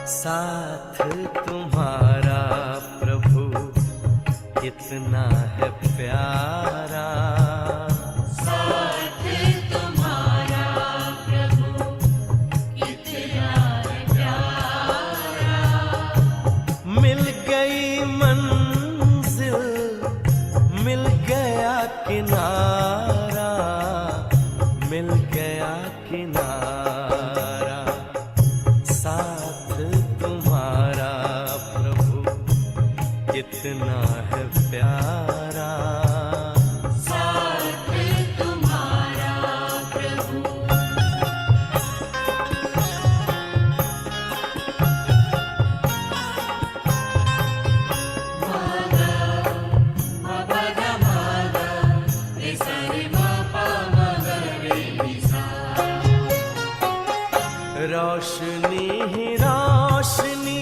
साथ तुम्हारा प्रभु कितना है प्यारा। साथ तुम्हारा प्रभु कितना है प्यारा। मिल गई मंजिल, मिल गया किनारा, मिल गया किनारा। साथ तुम्हारा प्रभु कितना है प्यारा। साथ तुम्हारा प्रभु। मागा मबगा मागा रे सारे मापा मगर रे निसा। रोशनी ही रोशनी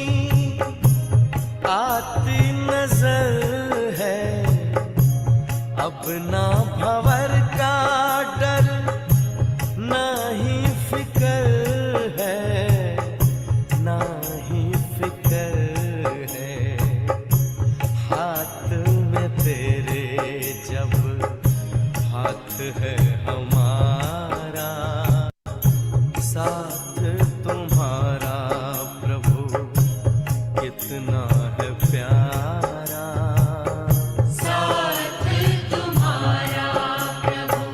आती नजर है, अब ना भंवर का डर ना ही फिकर है, ना ही फिकर है। हाथ में तेरे जब हाथ है हमारा। साथ तुम्हारा प्रभु कितना है प्यारा। साथ तुम्हारा प्रभु।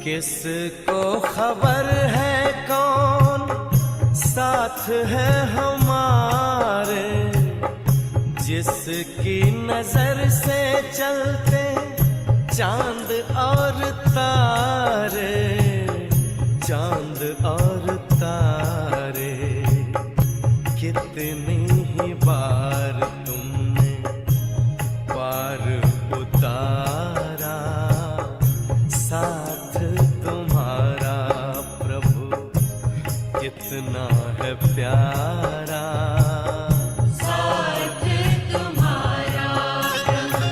किसको खबर है कौन साथ है हमारे, जिसकी नजर से चलते चांद और तारे, चांद और तारे। कितनी ही बार तुमने पार उतारा। साथ तुम्हारा प्रभु कितना है प्यारा। साथ तुम्हारा प्रभु।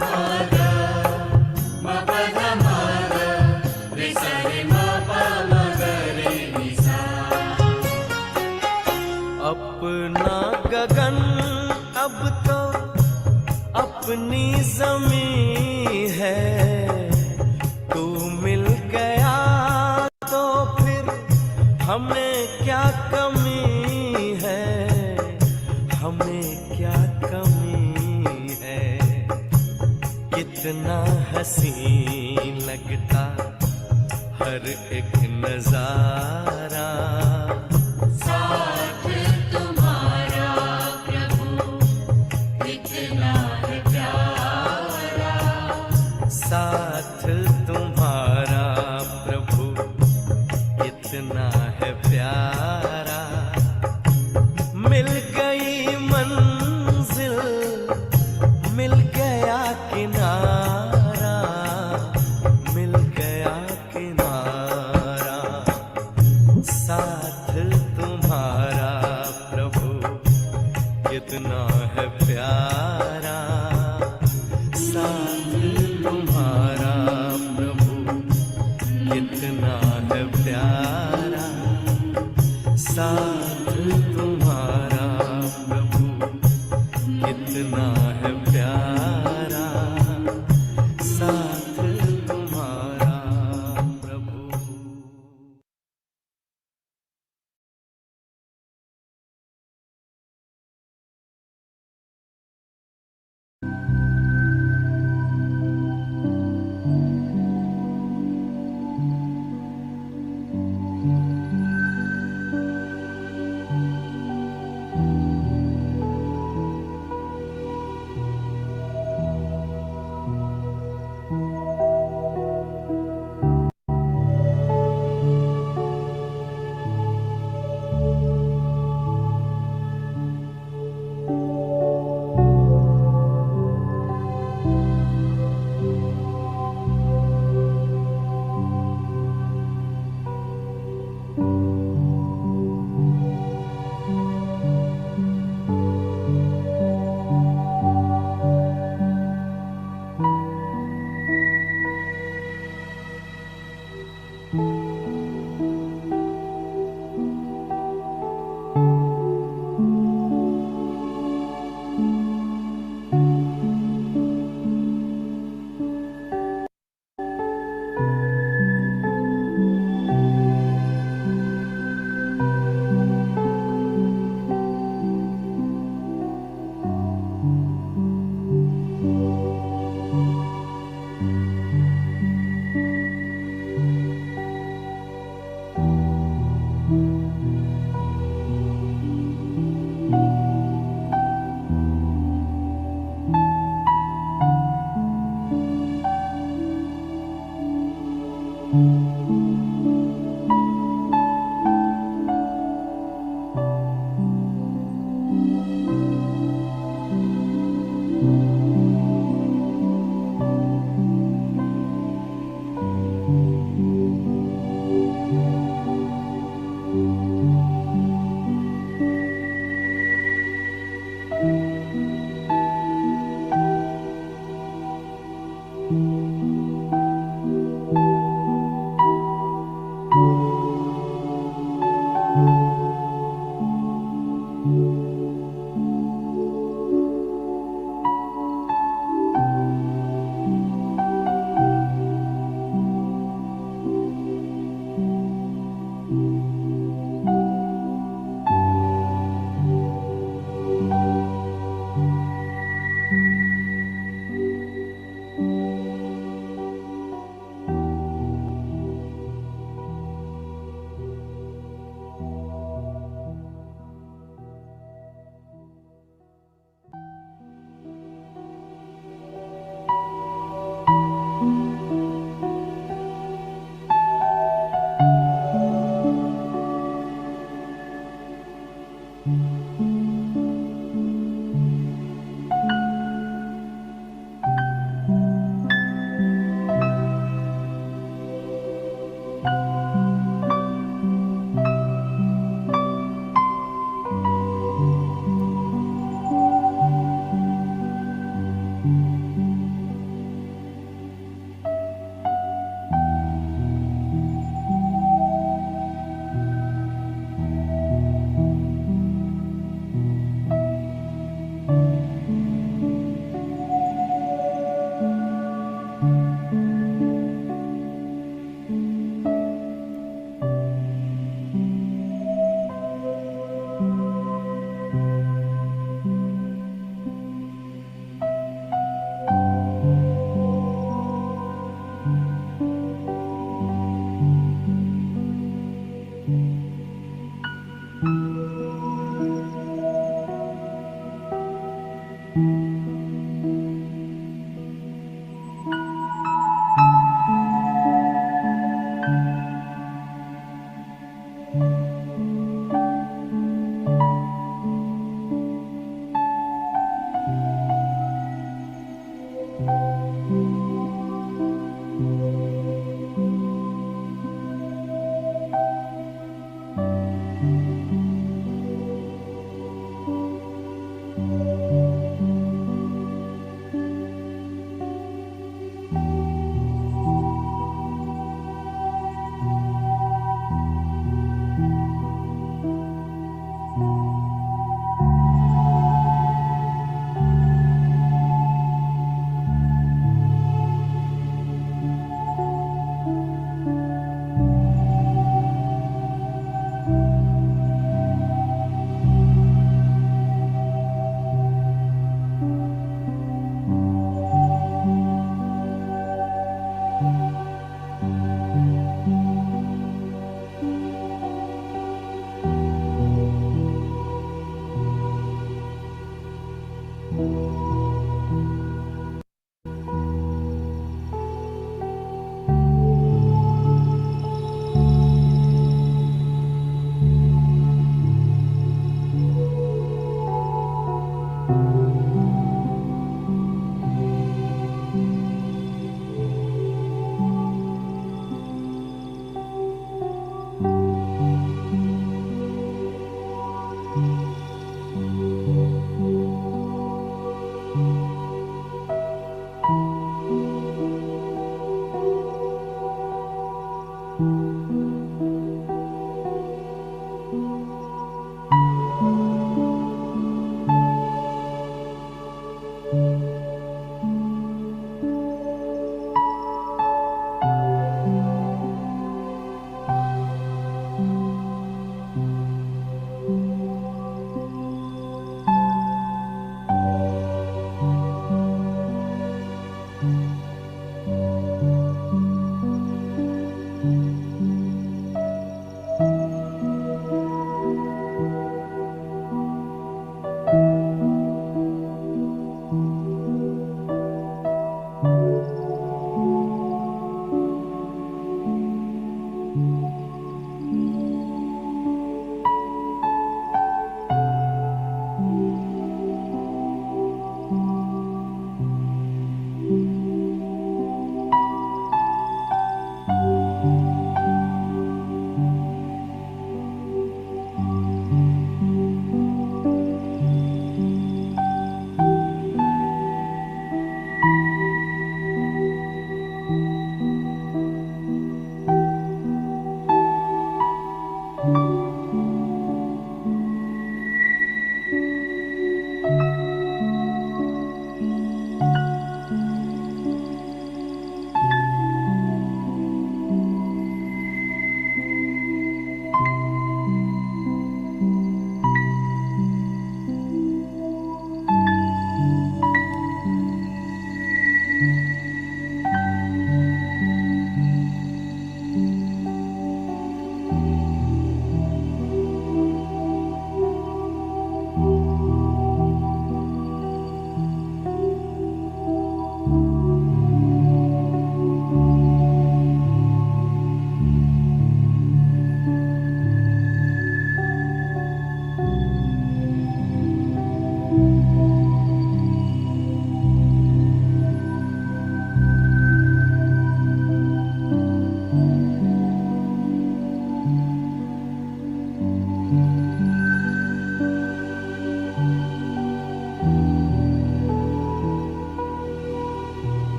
मागा मबगा मागा रे सारे मापा मगर रे निसा। अपना गगन अब तो अपनी जमीन है, तू मिल गया तो फिर हमें क्या कमी है, हमें क्या कमी है। कितना हसीन लगता हर एक नजारा। साथ तुम्हारा प्रभु कितना है प्यारा। साथ तुम्हारा प्रभु कितना है प्यारा। मिल गई मंजिल, मिल गया किनारा, मिल गया किनारा। साथ तुम्हारा प्रभु कितना है प्यारा। साथ तुम्हारा प्रभु कितना है प्यारा। साथ तुम्हारा प्रभु कितना है प्यारा। साथ तुम्हारा प्रभु।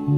अरे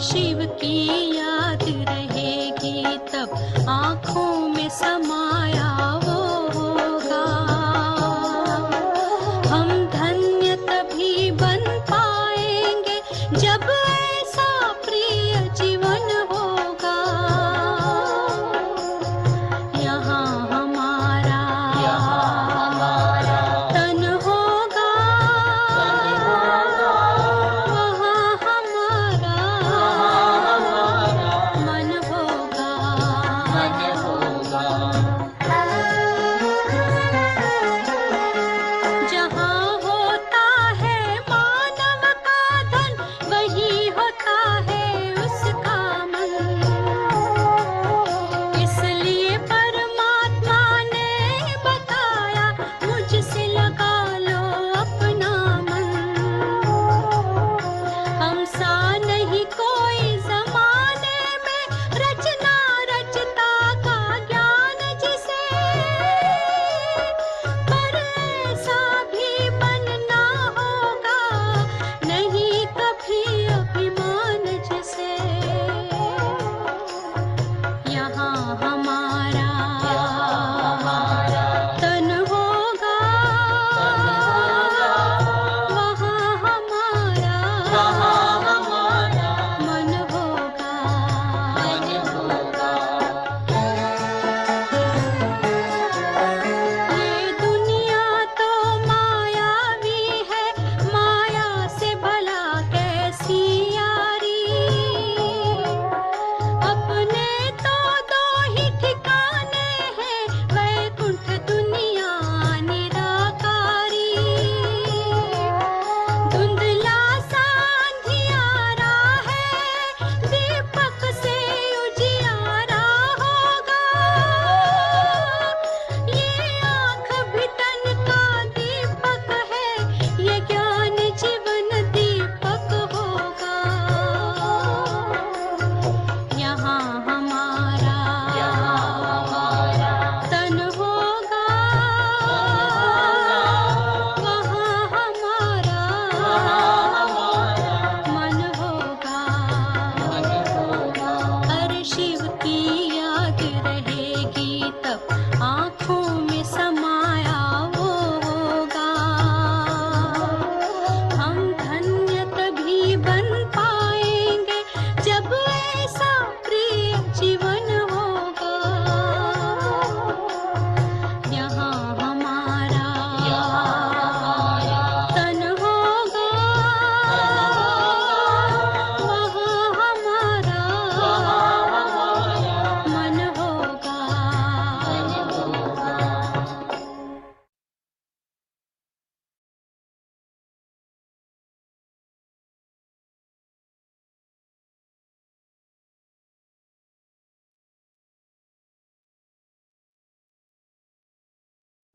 शिव की याद रहेगी तब आँखों में समाया वो होगा। हम धन्य तभी बन पाएंगे जब ऐसा प्रिय जीवन होगा। यहाँ हमारा तन होगा, वहाँ हमारा मन होगा।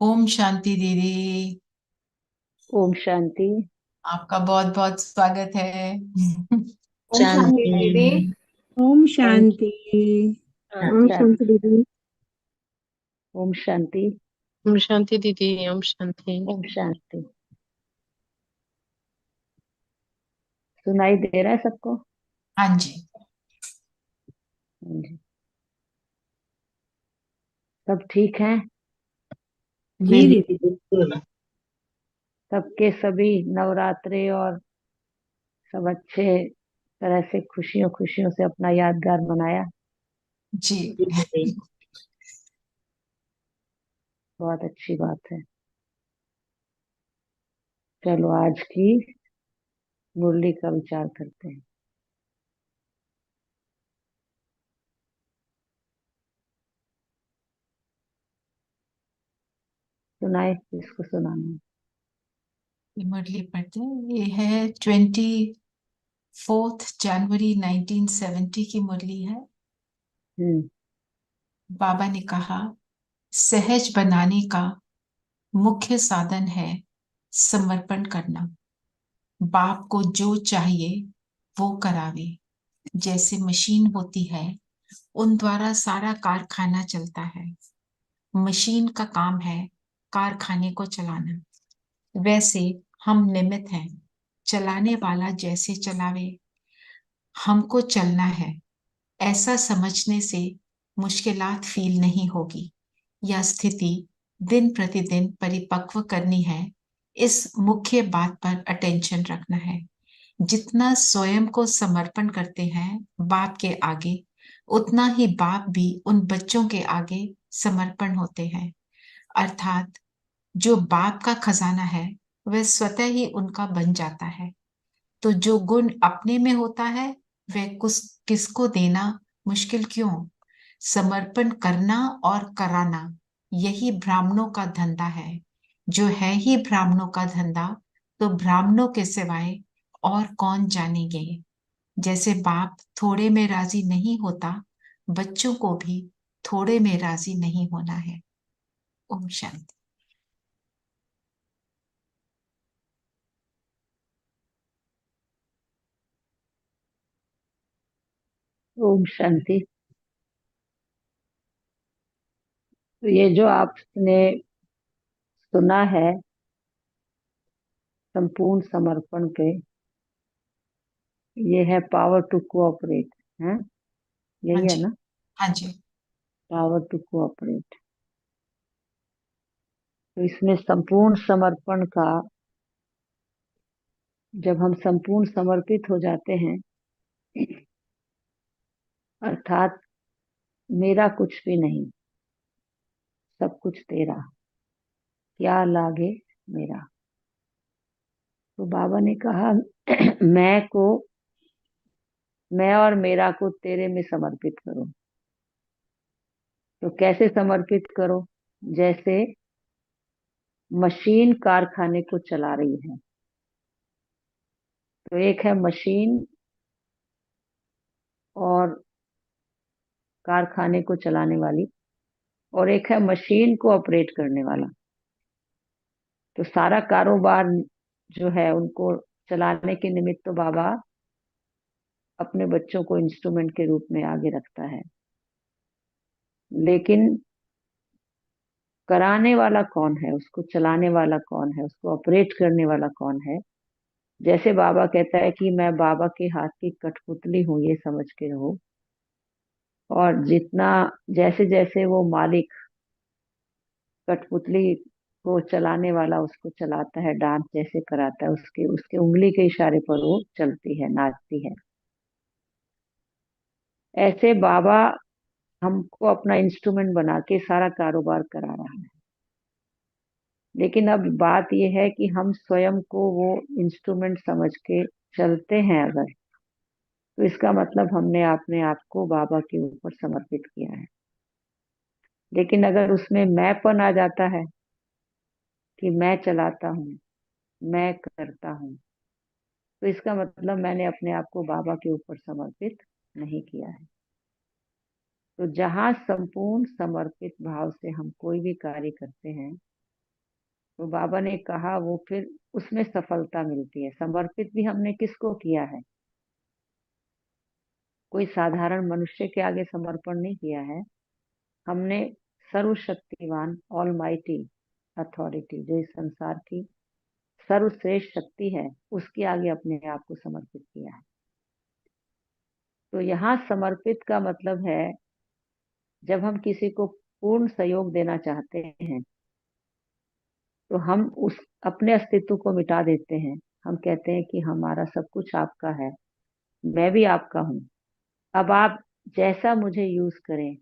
ओम शांति दीदी। ओम शांति। आपका बहुत बहुत स्वागत है। ओम शांति दीदी। ओम शांति। ओम अच्छा, शांति दीदी। ओम शांति। ओम शांति दीदी। ओम शांति। ओम शांति। सुनाई दे रहा है सबको? हाँ जी। जी। सब ठीक है? जी दीदी। सबके सभी नवरात्रे और सब अच्छे तरह से खुशियों खुशियों से अपना यादगार मनाया। जी। बहुत अच्छी बात है। चलो आज की मुरली का विचार करते हैं। सुनाए, किसको सुनाना है? ये मुरली पढ़ते हैं। ये है 24 जनवरी 1970 की मुरली है। हम्म। बाबा ने कहा, सहज बनाने का मुख्य साधन है समर्पण करना। बाप को जो चाहिए वो करावे। जैसे मशीन होती है, उन द्वारा सारा कारखाना चलता है। मशीन का काम है कारखाने को चलाना। वैसे हम निमित्त हैं, चलाने वाला जैसे चलावे, हमको चलना है। ऐसा समझने से मुश्किलात फील नहीं होगी। यह स्थिति दिन प्रतिदिन परिपक्व करनी है। इस मुख्य बात पर अटेंशन रखना है। जितना स्वयं को समर्पण करते हैं बाप के आगे, उतना ही बाप भी उन बच्चों के आगे समर्पण होते हैं। अर्थात जो बाप का खजाना है वह स्वतः ही उनका बन जाता है। तो जो गुण अपने में होता है वह किसको देना मुश्किल क्यों? समर्पण करना और कराना, यही ब्राह्मणों का धंधा है। जो है ही ब्राह्मणों का धंधा, तो ब्राह्मणों के सिवाय और कौन जानेंगे। जैसे बाप थोड़े में राजी नहीं होता, बच्चों को भी थोड़े में राजी नहीं होना है। ओम शांति। ओम शांति। तो ये जो आपने सुना है संपूर्ण समर्पण पे, ये है पावर टू कोऑपरेट है, हाँ यही है जी। ना? हाँ जी। Power to cooperate. तो इसमें संपूर्ण समर्पण का, जब हम संपूर्ण समर्पित हो जाते हैं, अर्थात मेरा कुछ भी नहीं, सब कुछ तेरा, क्या लागे मेरा। तो बाबा ने कहा मैं और मेरा को तेरे में समर्पित करो। तो कैसे समर्पित करो? जैसे मशीन कारखाने को चला रही है। तो एक है मशीन और कारखाने को चलाने वाली, और एक है मशीन को ऑपरेट करने वाला। तो सारा कारोबार जो है उनको चलाने के निमित्त तो बाबा अपने बच्चों को इंस्ट्रूमेंट के रूप में आगे रखता है, लेकिन कराने वाला कौन है, उसको चलाने वाला कौन है, उसको ऑपरेट करने वाला कौन है? जैसे बाबा कहता है कि मैं बाबा के हाथ की कठपुतली हूं, ये समझ के रहो। और जितना, जैसे जैसे वो मालिक कठपुतली को चलाने वाला उसको चलाता है, डांस जैसे कराता है, उसके उसके उंगली के इशारे पर वो चलती है, नाचती है। ऐसे बाबा हमको अपना इंस्ट्रूमेंट बना के सारा कारोबार करा रहा है। लेकिन अब बात यह है कि हम स्वयं को वो इंस्ट्रूमेंट समझ के चलते हैं अगर, तो इसका मतलब हमने अपने आप को बाबा के ऊपर समर्पित किया है। लेकिन अगर उसमें मैंपन आ जाता है कि मैं चलाता हूँ, मैं करता हूँ, तो इसका मतलब मैंने अपने आप को बाबा के ऊपर समर्पित नहीं किया है। तो जहाँ संपूर्ण समर्पित भाव से हम कोई भी कार्य करते हैं, तो बाबा ने कहा वो फिर उसमें सफलता मिलती है। समर्पित भी हमने किसको किया है? कोई साधारण मनुष्य के आगे समर्पण नहीं किया है, हमने सर्वशक्तिवान ऑलमाइटी अथॉरिटी, जो इस संसार की सर्वश्रेष्ठ शक्ति है, उसके आगे अपने आप को समर्पित किया है। तो यहाँ समर्पित का मतलब है जब हम किसी को पूर्ण सहयोग देना चाहते हैं तो हम उस अपने अस्तित्व को मिटा देते हैं। हम कहते हैं कि हमारा सब कुछ आपका है, मैं भी आपका हूँ, अब आप जैसा मुझे यूज करें,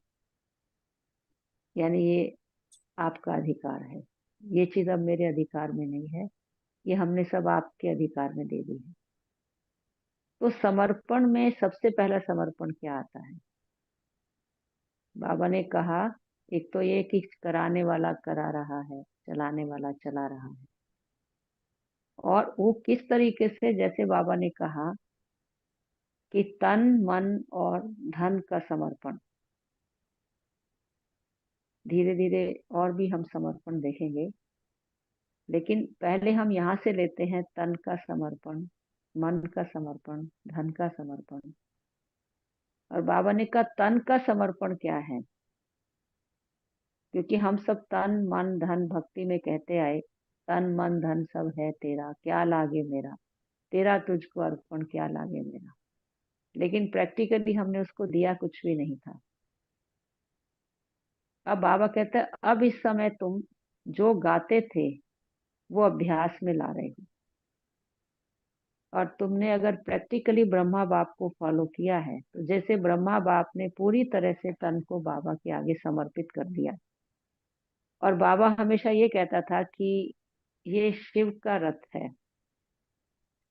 यानी ये आपका अधिकार है, ये चीज अब मेरे अधिकार में नहीं है, ये हमने सब आपके अधिकार में दे दी है। तो समर्पण में सबसे पहला समर्पण क्या आता है? बाबा ने कहा एक तो ये कि कराने वाला करा रहा है, चलाने वाला चला रहा है। और वो किस तरीके से, जैसे बाबा ने कहा कि तन मन और धन का समर्पण। धीरे धीरे और भी हम समर्पण देखेंगे, लेकिन पहले हम यहाँ से लेते हैं तन का समर्पण, मन का समर्पण, धन का समर्पण। और बाबा ने कहा तन का समर्पण क्या है? क्योंकि हम सब तन मन धन भक्ति में कहते आए, तन मन धन सब है तेरा, क्या लागे मेरा, तेरा तुझको अर्पण क्या लागे मेरा। लेकिन प्रैक्टिकली हमने उसको दिया कुछ भी नहीं था। अब बाबा कहते हैं अब इस समय तुम जो गाते थे वो अभ्यास में ला रहे हो। और तुमने अगर प्रैक्टिकली ब्रह्मा बाप को फॉलो किया है, तो जैसे ब्रह्मा बाप ने पूरी तरह से तन को बाबा के आगे समर्पित कर दिया। और बाबा हमेशा ये कहता था कि ये शिव का रथ है।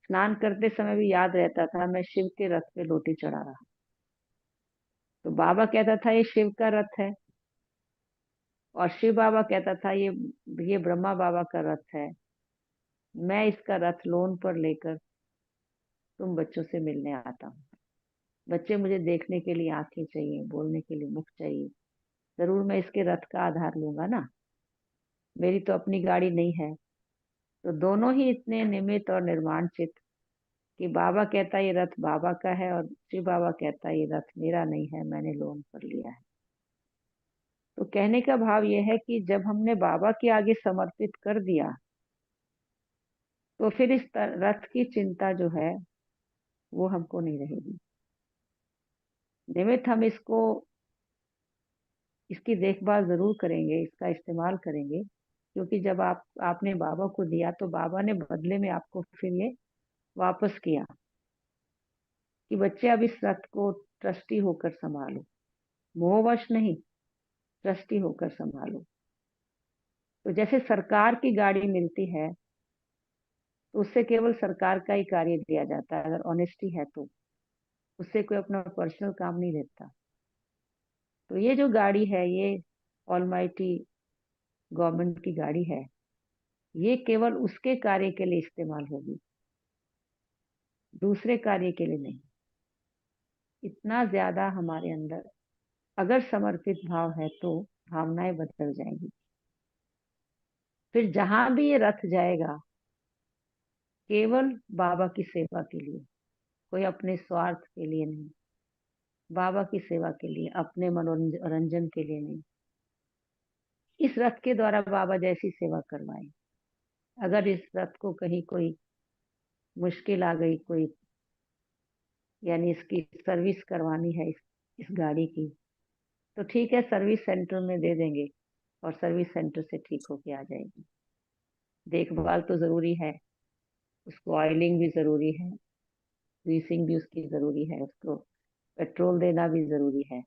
स्नान करते समय भी याद रहता था मैं शिव के रथ पे लोटी चढ़ा रहा। तो बाबा कहता था ये शिव का रथ है, और शिव बाबा कहता था ये ब्रह्मा बाबा का रथ है। मैं इसका रथ लोन पर लेकर तुम बच्चों से मिलने आता हूँ। बच्चे मुझे देखने के लिए आंखें चाहिए, बोलने के लिए मुख चाहिए, जरूर मैं इसके रथ का आधार लूंगा ना, मेरी तो अपनी गाड़ी नहीं है। तो दोनों ही इतने निमित्त और निर्माण चित्त कि बाबा कहता है ये रथ बाबा का है, और शिव बाबा कहता है ये रथ मेरा नहीं है, मैंने लोन पर लिया है। तो कहने का भाव यह है कि जब हमने बाबा के आगे समर्पित कर दिया, तो फिर इस रथ की चिंता जो है वो हमको नहीं रहेगी। निमित्त हम इसकी देखभाल जरूर करेंगे, इसका इस्तेमाल करेंगे, क्योंकि जब आपने बाबा को दिया तो बाबा ने बदले में आपको फिर ये वापस किया कि बच्चे अब इस रथ को ट्रस्टी होकर संभालो, मोहवश नहीं, ट्रस्टी होकर संभालो। तो जैसे सरकार की गाड़ी मिलती है तो उससे केवल सरकार का ही कार्य दिया जाता है, अगर ऑनेस्टी है तो उससे कोई अपना पर्सनल काम नहीं देता। तो ये जो गाड़ी है ये ऑलमाइटी गवर्नमेंट की गाड़ी है, ये केवल उसके कार्य के लिए इस्तेमाल होगी, दूसरे कार्य के लिए नहीं। इतना ज्यादा हमारे अंदर अगर समर्पित भाव है तो भावनाएं बदल जाएंगी। फिर जहां भी ये रथ जाएगा केवल बाबा की सेवा के लिए, कोई अपने स्वार्थ के लिए नहीं, बाबा की सेवा के लिए, अपने मनोरंजन के लिए नहीं। इस रथ के द्वारा बाबा जैसी सेवा करवाए। अगर इस रथ को कहीं कोई मुश्किल आ गई, कोई यानी इसकी सर्विस करवानी है इस गाड़ी की, तो ठीक है सर्विस सेंटर में दे देंगे और सर्विस सेंटर से ठीक होके आ जाएगी। देखभाल तो जरूरी है, उसको ऑयलिंग भी जरूरी है, ग्रीसिंग भी उसकी जरूरी है, उसको पेट्रोल देना भी जरूरी है।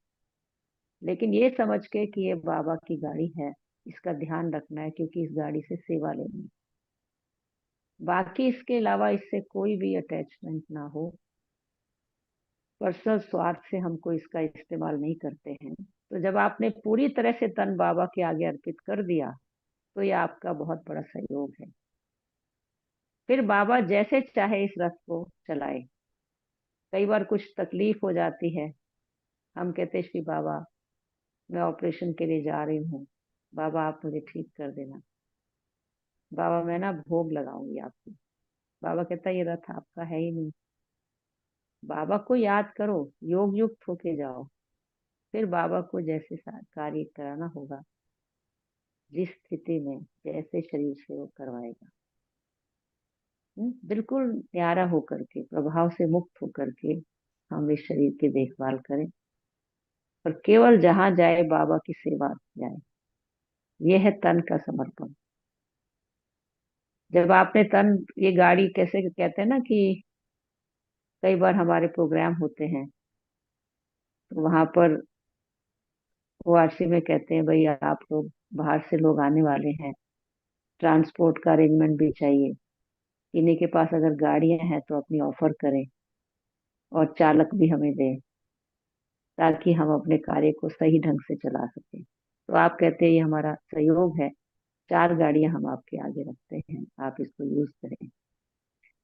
लेकिन ये समझ के कि ये बाबा की गाड़ी है, इसका ध्यान रखना है, क्योंकि इस गाड़ी से सेवा लेनी है। बाकी इसके अलावा इससे कोई भी अटैचमेंट ना हो, पर्सनल स्वार्थ से हमको इसका इस्तेमाल नहीं करते हैं। तो जब आपने पूरी तरह से तन बाबा के आगे अर्पित कर दिया तो ये आपका बहुत बड़ा सहयोग है। फिर बाबा जैसे चाहे इस रथ को चलाए। कई बार कुछ तकलीफ हो जाती है, हम कहते श्री बाबा मैं ऑपरेशन के लिए जा रही हूँ, बाबा आप मुझे ठीक कर देना। बाबा मैं ना भोग लगाऊंगी आपको। बाबा कहता ये रथ आपका है ही नहीं। बाबा को याद करो, योग युक्त होके जाओ, फिर बाबा को जैसे कार्य कराना होगा, जिस स्थिति में जैसे शरीर से वो करवाएगा। बिल्कुल न्यारा होकर के, प्रभाव से मुक्त होकर के हम इस शरीर की देखभाल करें और केवल जहां जाए बाबा की सेवा जाए। ये है तन का समर्पण। जब आपने तन, ये गाड़ी कैसे कहते हैं ना कि कई बार हमारे प्रोग्राम होते हैं तो वहां पर ओआरसी में कहते हैं भाई आप लोग बाहर से लोग आने वाले हैं, ट्रांसपोर्ट का अरेंजमेंट भी चाहिए। इन्हीं के पास अगर गाड़ियां हैं तो अपनी ऑफर करें और चालक भी हमें दें, ताकि हम अपने कार्य को सही ढंग से चला सकें। तो आप कहते हैं ये हमारा सहयोग है, 4 गाड़ियां हम आपके आगे रखते हैं, आप इसको यूज करें।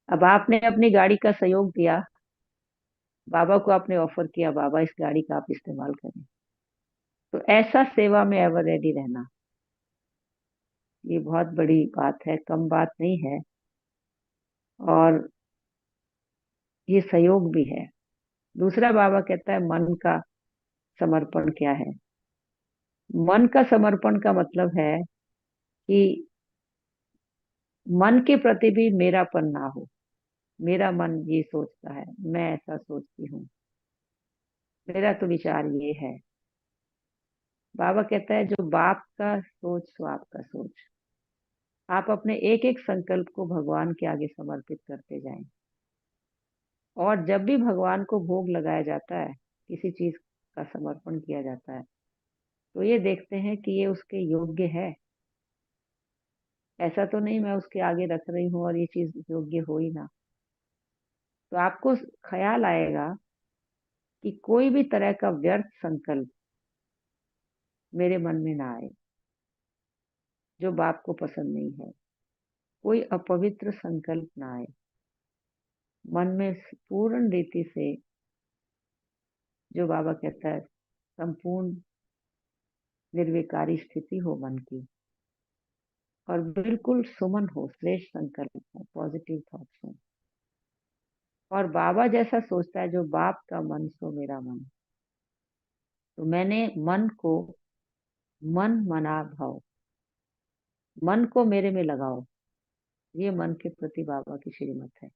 अब आपने अपनी गाड़ी का सहयोग दिया, बाबा को आपने ऑफर किया, बाबा इस गाड़ी का आप इस्तेमाल करें। तो ऐसा सेवा में एवर रेडी रहना, ये बहुत बड़ी बात है, कम बात नहीं है। और ये सहयोग भी है। दूसरा बाबा कहता है मन का समर्पण क्या है। मन का समर्पण का मतलब है कि मन के प्रति भी मेरापन ना हो। मेरा मन ये सोचता है, मैं ऐसा सोचती हूँ, मेरा तो विचार ये है। बाबा कहता है जो बाप का सोच सो आपका सोच। आप अपने एक एक संकल्प को भगवान के आगे समर्पित करते जाएं। और जब भी भगवान को भोग लगाया जाता है, किसी चीज का समर्पण किया जाता है, तो ये देखते हैं कि ये उसके योग्य है। ऐसा तो नहीं मैं उसके आगे रख रही हूँ और ये चीज योग्य हो ही ना। तो आपको ख्याल आएगा कि कोई भी तरह का व्यर्थ संकल्प मेरे मन में ना आए जो बाप को पसंद नहीं है। कोई अपवित्र संकल्प ना आए मन में। पूर्ण रीति से जो बाबा कहता है संपूर्ण निर्विकारी स्थिति हो मन की, और बिल्कुल सुमन हो, श्रेष्ठ संकल्प हो, पॉजिटिव थॉट्स हो। और बाबा जैसा सोचता है, जो बाप का मन सो मेरा मन। तो मैंने मन को मन मना भाव, मन को मेरे में लगाओ, ये मन के प्रति बाबा की श्रीमत है।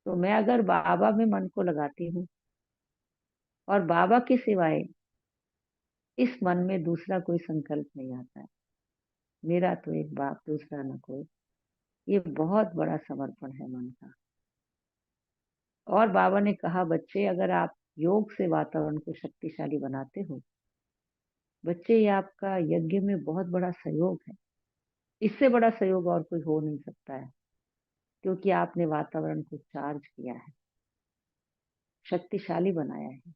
तो मैं अगर बाबा में मन को लगाती हूँ और बाबा के सिवाय इस मन में दूसरा कोई संकल्प नहीं आता है, मेरा तो एक बाप दूसरा ना कोई, ये बहुत बड़ा समर्पण है मन का। और बाबा ने कहा बच्चे अगर आप योग से वातावरण को शक्तिशाली बनाते हो, बच्चे ये आपका यज्ञ में बहुत बड़ा सहयोग है। इससे बड़ा सहयोग और कोई हो नहीं सकता है, क्योंकि आपने वातावरण को चार्ज किया है, शक्तिशाली बनाया है।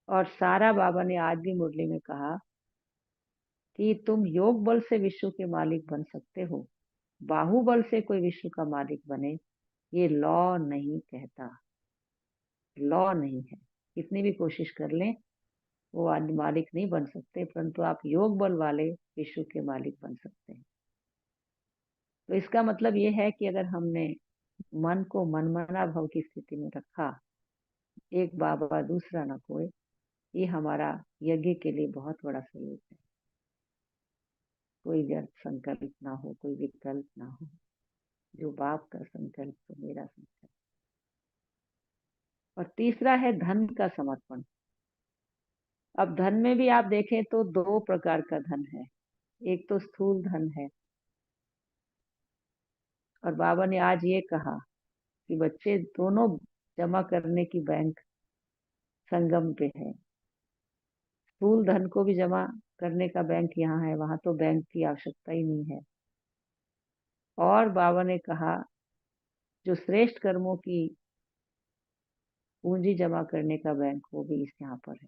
और सारा बाबा ने आज भी मुरली में कहा कि तुम योग बल से विश्व के मालिक बन सकते हो, बाहुबल से कोई विश्व का मालिक बने, ये लॉ नहीं कहता, लॉ नहीं है। कितनी भी कोशिश कर लें वो आज मालिक नहीं बन सकते, परंतु आप योग बल वाले विश्व के मालिक बन सकते हैं। तो इसका मतलब ये है कि अगर हमने मन को मनमना भाव की स्थिति में रखा, एक बाबा दूसरा न कोई, ये हमारा यज्ञ के लिए बहुत बड़ा सहयोग है। कोई व्यर्थ संकल्प ना हो, कोई विकल्प ना हो, जो बाप का संकल्प तो मेरा संकल्प। और तीसरा है धन का समर्पण। अब धन में भी आप देखें तो 2 प्रकार का धन है। एक तो स्थूल धन है, और बाबा ने आज ये कहा कि बच्चे दोनों जमा करने की बैंक संगम पे है। स्थूल धन को भी जमा करने का बैंक यहाँ है, वहां तो बैंक की आवश्यकता ही नहीं है। और बाबा ने कहा जो श्रेष्ठ कर्मों की पूंजी जमा करने का बैंक, वो भी इस यहाँ पर है।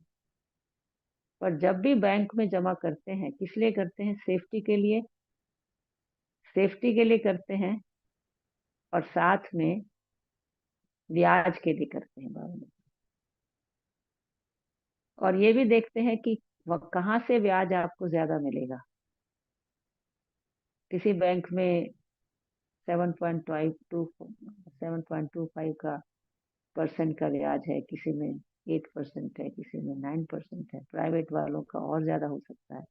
पर जब भी बैंक में जमा करते हैं, किस लिए करते हैं? सेफ्टी के लिए, सेफ्टी के लिए करते हैं, और साथ में ब्याज के लिए करते हैं बाबा ने। और ये भी देखते हैं कि वह कहाँ से ब्याज आपको ज्यादा मिलेगा। किसी बैंक में 7.25 का परसेंट का ब्याज है, किसी में 8% है, किसी में 9% है, प्राइवेट वालों का और ज्यादा हो सकता है।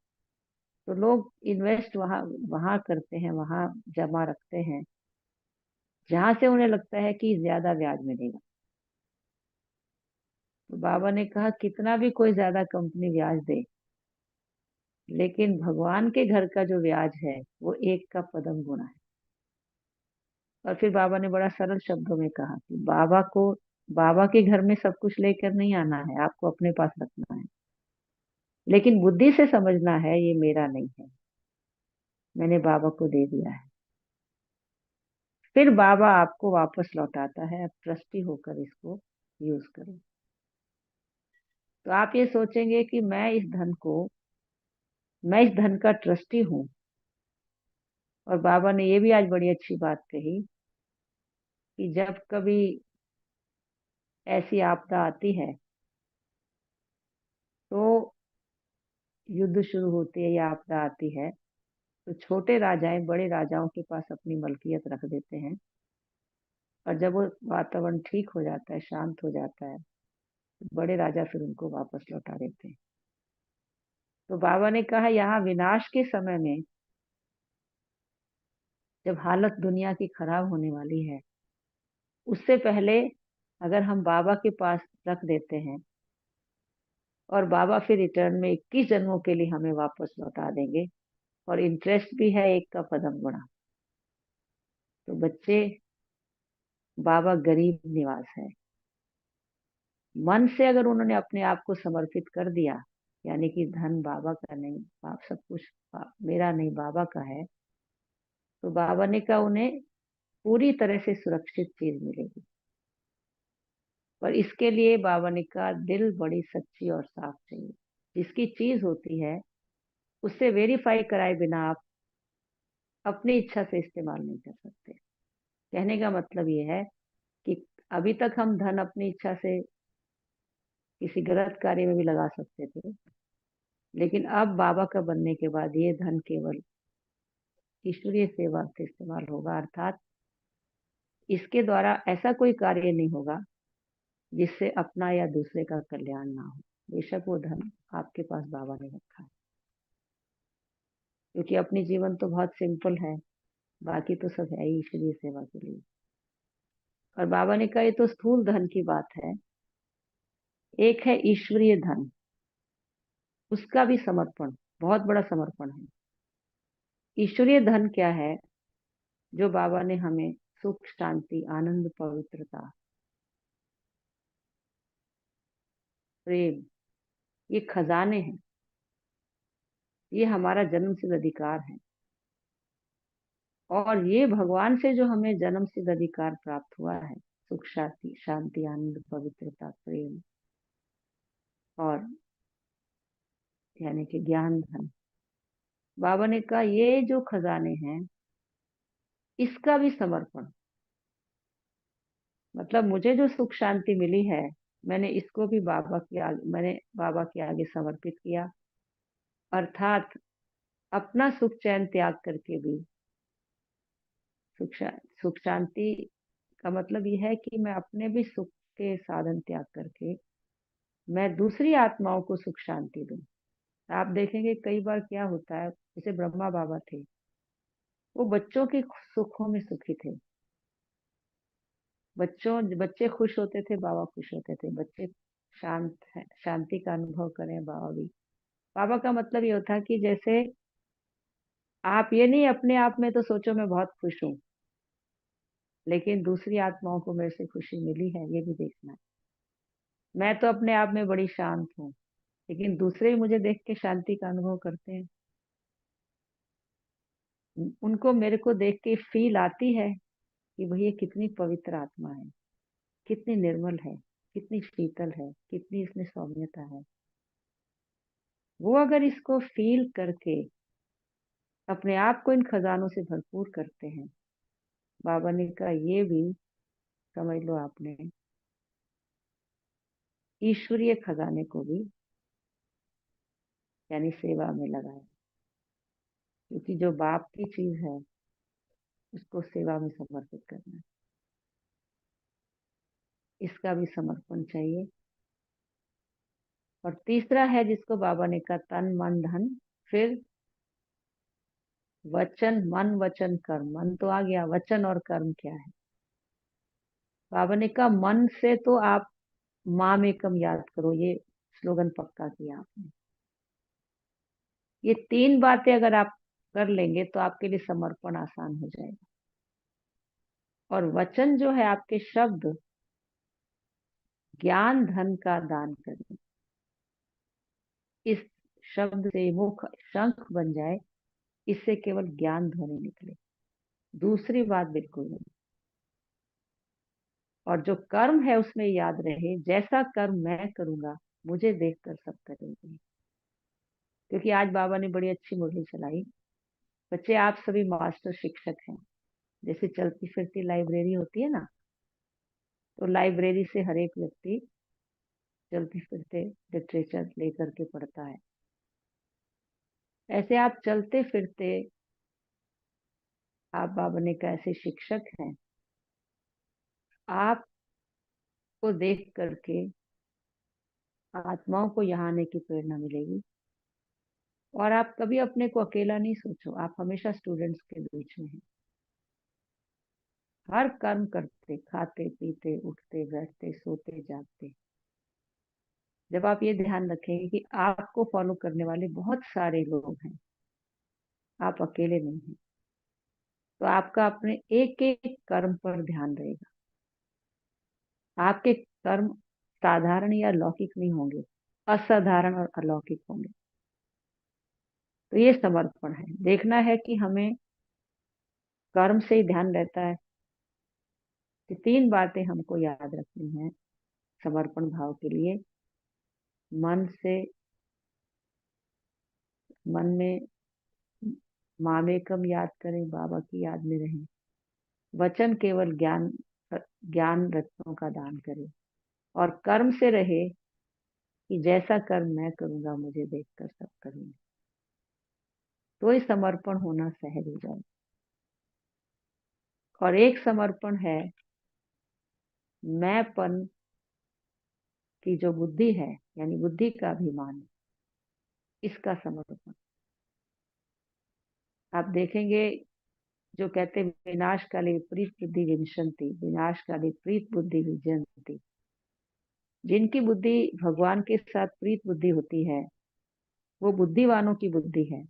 तो लोग इन्वेस्ट वहां वहां करते हैं, वहां जमा रखते हैं जहां से उन्हें लगता है कि ज्यादा ब्याज मिलेगा। तो बाबा ने कहा कितना भी कोई ज्यादा कंपनी ब्याज दे, लेकिन भगवान के घर का जो ब्याज है वो एक का पदम गुना है। और फिर बाबा ने बड़ा सरल शब्दों में कहा कि बाबा के घर में सब कुछ लेकर नहीं आना है, आपको अपने पास रखना है, लेकिन बुद्धि से समझना है ये मेरा नहीं है, मैंने बाबा को दे दिया है। फिर बाबा आपको वापस लौटाता है, अब ट्रस्टी होकर इसको यूज करो। तो आप ये सोचेंगे कि मैं इस धन का ट्रस्टी हूँ। और बाबा ने ये भी आज बड़ी अच्छी बात कही कि जब कभी ऐसी आपदा आती है तो युद्ध शुरू होती है या आपदा आती है, तो छोटे राजाएं बड़े राजाओं के पास अपनी मलकियत रख देते हैं, और जब वो वातावरण ठीक हो जाता है, शांत हो जाता है, तो बड़े राजा फिर उनको वापस लौटा देते हैं। तो बाबा ने कहा यहाँ विनाश के समय में जब हालत दुनिया की खराब होने वाली है, उससे पहले अगर हम बाबा के पास रख देते हैं और बाबा फिर रिटर्न में 21 जन्मों के लिए हमें वापस लौटा देंगे, और इंटरेस्ट भी है एक का पदम गुणा। तो बच्चे, बाबा गरीब निवास है। मन से अगर उन्होंने अपने आप को समर्पित कर दिया, यानी कि धन बाबा का नहीं, सब कुछ मेरा नहीं बाबा का है, तो बाबा ने कहा उन्हें पूरी तरह से सुरक्षित चीज मिलेगी। पर इसके लिए बाबा ने कहा दिल बड़ी सच्ची और साफ चाहिए। जिसकी चीज होती है उससे वेरीफाई कराए बिना आप अपनी इच्छा से इस्तेमाल नहीं कर सकते। कहने का मतलब ये है कि अभी तक हम धन अपनी इच्छा से किसी गलत कार्य में भी लगा सकते थे, लेकिन अब बाबा का बनने के बाद ये धन केवल ईश्वरीय सेवा से इस्तेमाल होगा, अर्थात इसके द्वारा ऐसा कोई कार्य नहीं होगा जिससे अपना या दूसरे का कल्याण ना हो। बेशक वो धन आपके पास बाबा ने रखा है, क्योंकि अपनी जीवन तो बहुत सिंपल है, बाकी तो सब है ही ईश्वरीय सेवा के लिए। और बाबा ने कहा ये तो स्थूल धन की बात है, एक है ईश्वरीय धन, उसका भी समर्पण बहुत बड़ा समर्पण है। ईश्वरीय धन क्या है? जो बाबा ने हमें सुख, शांति, आनंद, पवित्रता, प्रेम, ये खजाने हैं, ये हमारा जन्म सिद्ध अधिकार है। और ये भगवान से जो हमें जन्म सिद्ध अधिकार प्राप्त हुआ है, सुख, शांति, आनंद, पवित्रता, प्रेम, और यानी कि ज्ञान धन, बाबा ने कहा ये जो खजाने हैं इसका भी समर्पण, मतलब मुझे जो सुख शांति मिली है मैंने इसको भी बाबा के आगे समर्पित किया। अर्थात अपना सुख चैन त्याग करके भी सुख शांति का मतलब ये है कि मैं अपने भी सुख के साधन त्याग करके मैं दूसरी आत्माओं को सुख शांति दूं। आप देखेंगे कई बार क्या होता है, जैसे ब्रह्मा बाबा थे, वो बच्चों के सुखों में सुखी थे। बच्चे खुश होते थे, बाबा खुश होते थे। बच्चे शांत है, शांति का अनुभव करें, बाबा भी। बाबा का मतलब ये होता कि जैसे आप ये नहीं अपने आप में तो सोचो मैं बहुत खुश हूँ, लेकिन दूसरी आत्माओं को मेरे से खुशी मिली है ये भी देखना है। मैं तो अपने आप में बड़ी शांत हूँ, लेकिन दूसरे ही मुझे देख के शांति का अनुभव करते हैं, उनको मेरे को देख के फील आती है कि भाई ये कितनी पवित्र आत्मा है, कितनी निर्मल है, कितनी शीतल है, कितनी इसमें सौम्यता है। वो अगर इसको फील करके अपने आप को इन खजानों से भरपूर करते हैं, बाबा ने कहा ये भी समझ लो आपने ईश्वरीय खजाने को भी यानी सेवा में लगाया। क्योंकि जो बाप की चीज है उसको सेवा में समर्पित करना है। इसका भी समर्पण चाहिए। और तीसरा है जिसको बाबा ने कहा तन मन धन, फिर वचन, मन वचन कर्म। मन तो आ गया, वचन और कर्म क्या है? बाबा ने कहा मन से तो आप माम एकम याद करो, ये स्लोगन पक्का किया आपने। ये तीन बातें अगर आप कर लेंगे तो आपके लिए समर्पण आसान हो जाएगा। और वचन जो है आपके शब्द, ज्ञान धन का दान करें। इस शब्द से मुख शंख बन जाए, इससे केवल ज्ञान ध्वनि निकले, दूसरी बात बिल्कुल नहीं। और जो कर्म है उसमें याद रहे, जैसा कर्म मैं करूंगा मुझे देखकर सब करेंगे। क्योंकि आज बाबा ने बड़ी अच्छी मुरली चलाई। बच्चे आप सभी मास्टर शिक्षक हैं। जैसे चलती फिरती लाइब्रेरी होती है ना, तो लाइब्रेरी से हर एक व्यक्ति चलते फिरते लिटरेचर लेकर के पढ़ता है। ऐसे आप चलते फिरते, आप बाबा ने कहा ऐसे शिक्षक हैं, आपको देख करके आत्माओं को यहाँ आने की प्रेरणा मिलेगी। और आप कभी अपने को अकेला नहीं सोचो, आप हमेशा स्टूडेंट्स के बीच में हैं। हर कर्म करते, खाते पीते, उठते बैठते, सोते जागते, जब आप ये ध्यान रखेंगे कि आपको फॉलो करने वाले बहुत सारे लोग हैं, आप अकेले नहीं हैं, तो आपका अपने एक एक कर्म पर ध्यान रहेगा। आपके कर्म साधारण या लौकिक नहीं होंगे, असाधारण और अलौकिक होंगे। तो ये समर्पण है। देखना है कि हमें कर्म से ही ध्यान रहता है कि तीन बातें हमको याद रखनी है समर्पण भाव के लिए। मन से, मन में मामेकम याद करें, बाबा की याद में रहें। वचन केवल ज्ञान, ज्ञान रत्नों का दान करें। और कर्म से रहे कि जैसा कर्म मैं करूंगा मुझे देखकर सब करेंगे। तो ये समर्पण होना सहज हो जाए। और एक समर्पण है मैंपन की जो बुद्धि है, यानी बुद्धि का अभिमान, इसका समर्पण। आप देखेंगे जो कहते हैं विनाश काले विपरीत बुद्धि विनशंति, विनाश काले प्रीत बुद्धि विजयंती। जिनकी बुद्धि भगवान के साथ प्रीत बुद्धि होती है, वो बुद्धिवानों की बुद्धि है।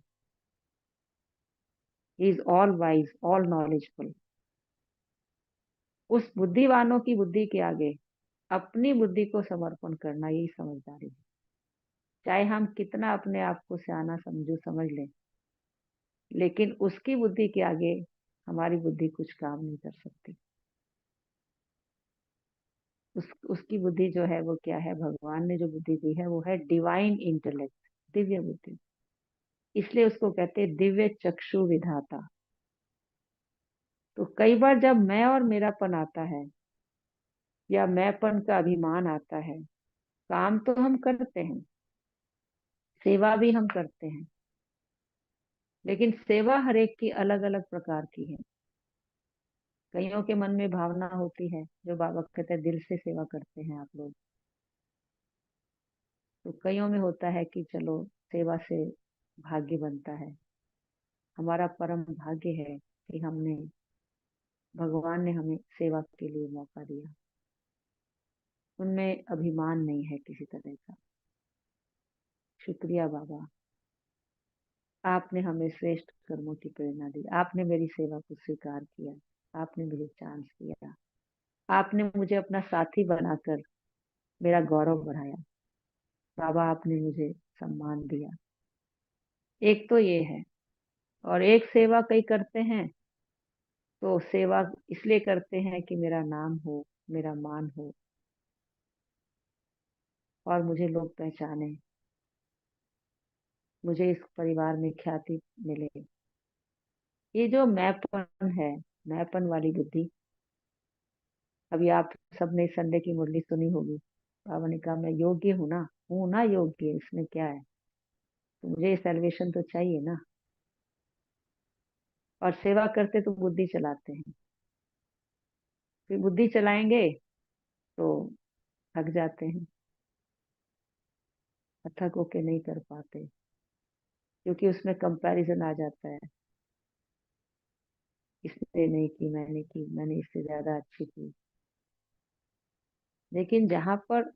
He is all wise, all knowledgeful. उस बुद्धिवानों की बुद्धि के आगे अपनी बुद्धि को समर्पण करना, यही समझदारी है। चाहे हम कितना अपने आप को सियाना समझो, समझ लें, लेकिन उसकी बुद्धि के आगे हमारी बुद्धि कुछ काम नहीं कर सकती। उसकी बुद्धि जो है वो क्या है? भगवान ने जो बुद्धि दी है वो है डिवाइन इंटेलेक्ट, दिव्य बुद्धि। इसलिए उसको कहते हैं दिव्य चक्षु विधाता। तो कई बार जब मैं और मेरापन आता है या मैंपन का अभिमान आता है, काम तो हम करते हैं, सेवा भी हम करते हैं, लेकिन सेवा हर एक की अलग अलग प्रकार की है। कईयों के मन में भावना होती है, जो बाबा कहते हैं दिल से सेवा करते हैं आप लोग। तो कईयों में होता है कि चलो सेवा से भाग्य बनता है, हमारा परम भाग्य है कि हमने, भगवान ने हमें सेवा के लिए मौका दिया। उनमें अभिमान नहीं है किसी तरह का। शुक्रिया बाबा, आपने हमें श्रेष्ठ कर्मों की प्रेरणा दी, आपने मेरी सेवा को स्वीकार किया, आपने मुझे चांस दिया, आपने मुझे अपना साथी बनाकर मेरा गौरव बढ़ाया। बाबा आपने मुझे सम्मान दिया। एक तो ये है। और एक सेवा कई करते हैं तो सेवा इसलिए करते हैं कि मेरा नाम हो, मेरा मान हो और मुझे लोग पहचाने, मुझे इस परिवार में ख्याति मिले। ये जो मैंपन है, मैंपन वाली बुद्धि, अभी आप सबने संडे की मुरली सुनी होगी। बाबा ने कहा मैं योग्य हूँ ना योग्य, इसमें क्या है? तो मुझे सेल्वेशन तो चाहिए ना। और सेवा करते तो बुद्धि चलाते हैं, फिर बुद्धि चलाएंगे तो थक जाते हैं, थक होके नहीं कर पाते, क्योंकि उसमें कंपैरिजन आ जाता है, इसने नहीं की, मैंने इससे ज्यादा अच्छी की। लेकिन जहां पर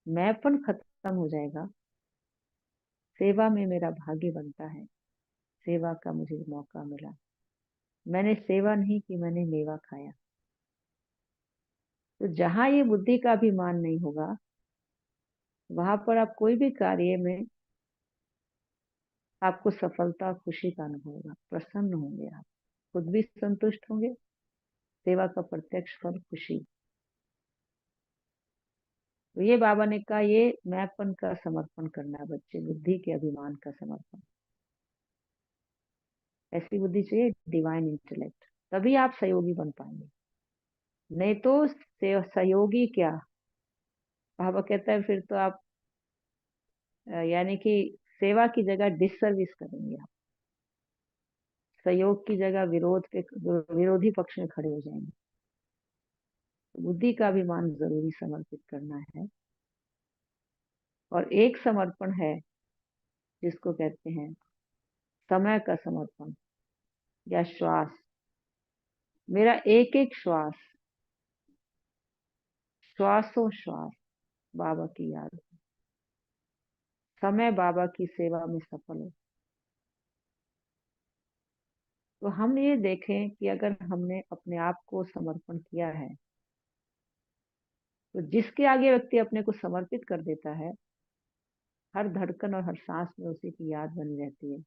मैंपन खत्म हो जाएगा, सेवा में मेरा भाग्य बनता है, सेवा का मुझे मौका मिला, मैंने सेवा नहीं की, मैंने मेवा खाया। तो जहां ये बुद्धि का अभिमान नहीं होगा, वहां पर आप कोई भी कार्य में आपको सफलता खुशी का अनुभव होगा, प्रसन्न होंगे, आप खुद भी संतुष्ट होंगे, सेवा का प्रत्यक्ष फल खुशी। तो ये बाबा ने कहा, ये मैंपन का समर्पण करना है बच्चे, बुद्धि के अभिमान का समर्पण। ऐसी बुद्धि चाहिए, डिवाइन इंटेलेक्ट, तभी आप सहयोगी बन पाएंगे। नहीं तो सहयोगी क्या, बाबा कहता है फिर तो आप यानी कि सेवा की जगह डिससर्विस करेंगे आप, सहयोग की जगह विरोधी पक्ष में खड़े हो जाएंगे। तो बुद्धि का अभिमान जरूरी समर्पित करना है। और एक समर्पण है जिसको कहते हैं समय का समर्पण या श्वास। मेरा एक एक श्वास, श्वासों श्वास बाबा की याद, समय बाबा की सेवा में सफल हो। तो हम ये देखें कि अगर हमने अपने आप को समर्पण किया है, तो जिसके आगे व्यक्ति अपने को समर्पित कर देता है, हर धड़कन और हर सांस में उसी की याद बनी रहती है,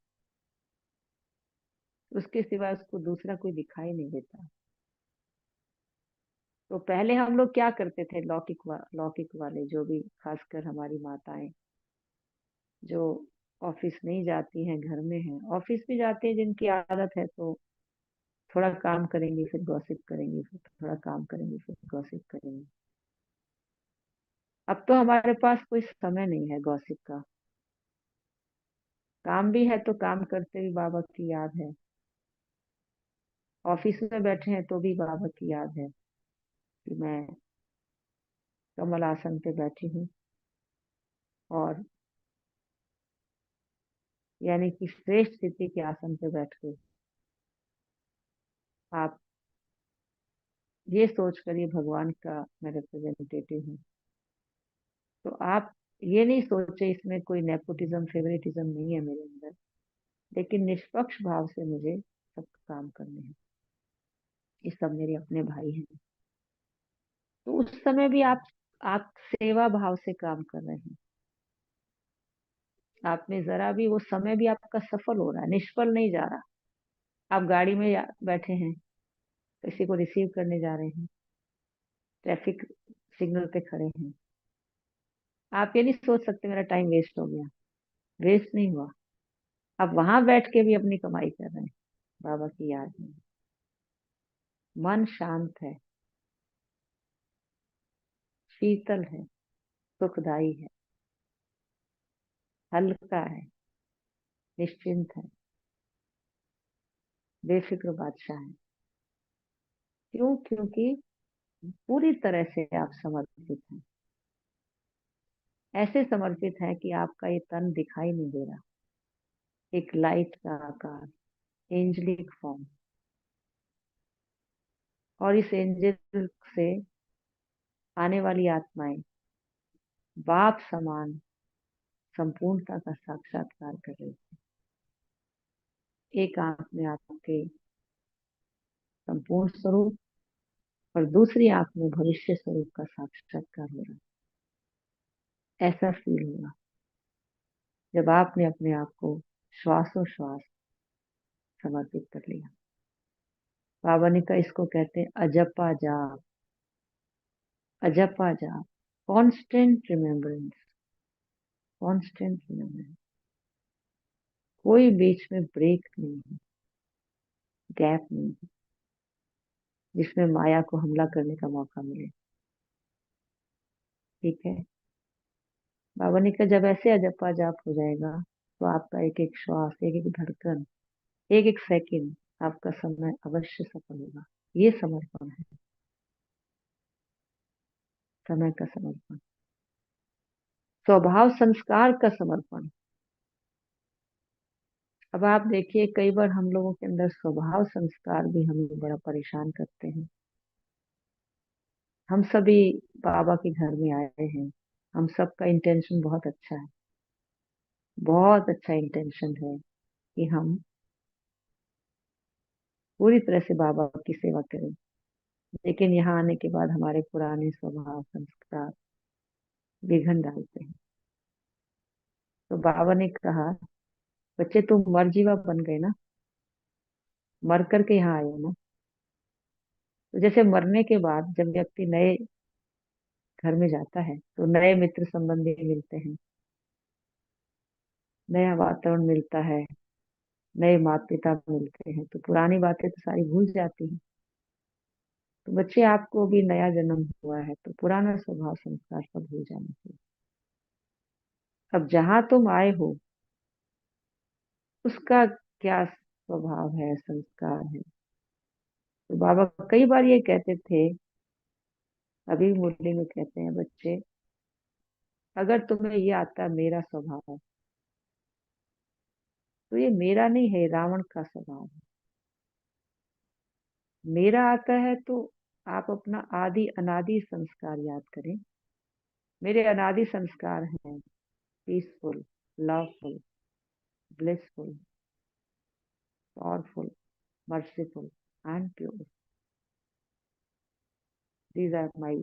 उसके सिवा उसको दूसरा कोई दिखाई नहीं देता। तो पहले हम लोग क्या करते थे, लौकिक वाले जो भी, खासकर हमारी माताएं जो ऑफिस नहीं जाती हैं, घर में हैं, ऑफिस भी जाते हैं जिनकी आदत है, तो थोड़ा काम करेंगे फिर गॉसिप करेंगे, फिर थोड़ा काम करेंगे फिर गॉसिप करेंगे। अब तो हमारे पास कोई समय नहीं है गॉसिप का, काम भी है तो काम करते भी बाबा की याद है, ऑफिस में बैठे हैं तो भी बाबा की याद है कि मैं कमल आसन पे बैठी हूँ, और यानी कि श्रेष्ठ स्थिति के आसन पे बैठ के आप ये सोच कर, ये भगवान का मैं रिप्रेजेंटेटिव हूँ। तो आप ये नहीं सोचे इसमें कोई नेपोटिज्म फेवरेटिज्म नहीं है मेरे अंदर, लेकिन निष्पक्ष भाव से मुझे सब काम करने हैं, ये सब मेरे अपने भाई हैं। तो उस समय भी आप सेवा भाव से काम कर रहे हैं, आपने जरा भी, वो समय भी आपका सफल हो रहा है, निष्फल नहीं जा रहा। आप गाड़ी में बैठे हैं, किसी को रिसीव करने जा रहे हैं, ट्रैफिक सिग्नल पे खड़े हैं, आप ये नहीं सोच सकते मेरा टाइम वेस्ट हो गया, वेस्ट नहीं हुआ, आप वहां बैठ के भी अपनी कमाई कर रहे हैं बाबा की याद में। मन शांत है, शीतल है, सुखदाई है, हल्का है, निश्चिंत है, बेफिक्र बादशाह है। क्यों? क्योंकि पूरी तरह से आप समर्पित हैं, ऐसे समर्पित हैं कि आपका ये तन दिखाई नहीं दे रहा, एक लाइट का आकार, एंजलिक फॉर्म, और इस एंजल से आने वाली आत्माएं बाप समान संपूर्णता का साक्षात्कार कर रही है। एक आंख में आपके संपूर्ण स्वरूप और दूसरी आंख में भविष्य स्वरूप का साक्षात्कार हो रहा है। ऐसा फील होगा जब आपने अपने आप को श्वासों श्वास समर्पित कर लिया। बाबा ने कहा, इसको कहते हैं अजपा जाप, अजपा जाप, कांस्टेंट रिमेम्बरेंस, कांस्टेंट रिमेम्बरेंस, कोई बीच में ब्रेक नहीं है, गैप नहीं है जिसमें माया को हमला करने का मौका मिले। ठीक है, बाबा ने कहा जब ऐसे अजपा जाप हो जाएगा, तो आपका एक एक श्वास, एक एक धड़कन एक एक सेकंड आपका समय अवश्य सफल होगा। ये समर्पण है, समय का समर्पण, स्वभाव संस्कार का समर्पण। अब आप देखिए, कई बार हम लोगों के अंदर स्वभाव संस्कार भी हमें बड़ा परेशान करते हैं। हम सभी बाबा के घर में आए हैं, हम सबका इंटेंशन बहुत अच्छा है, बहुत अच्छा इंटेंशन है कि हम पूरी तरह से बाबा की सेवा करें। लेकिन यहाँ आने के बाद हमारे पुराने स्वभाव संस्कार विघन डालते हैं। तो बाबा ने कहा, बच्चे तुम मरजीवा बन गए ना, मर करके यहाँ आए हो ना। तो जैसे मरने के बाद जब व्यक्ति नए घर में जाता है तो नए मित्र संबंधी मिलते हैं, नया वातावरण मिलता है, नए माता पिता मिलते हैं, तो पुरानी बातें तो सारी भूल जाती हैं। तो बच्चे, आपको भी नया जन्म हुआ है तो पुराना स्वभाव संस्कार सब भूल जाना चाहिए। अब जहां तुम आए हो उसका क्या स्वभाव है, संस्कार है। तो बाबा कई बार ये कहते थे, अभी मुरली में कहते हैं, बच्चे अगर तुम्हें ये आता है मेरा स्वभाव, तो ये मेरा नहीं है, रावण का स्वभाव है। मेरा आता है तो आप अपना आदि अनादि संस्कार याद करें। मेरे अनादि संस्कार हैं peaceful, loveful, blissful, powerful, merciful and pure. These are my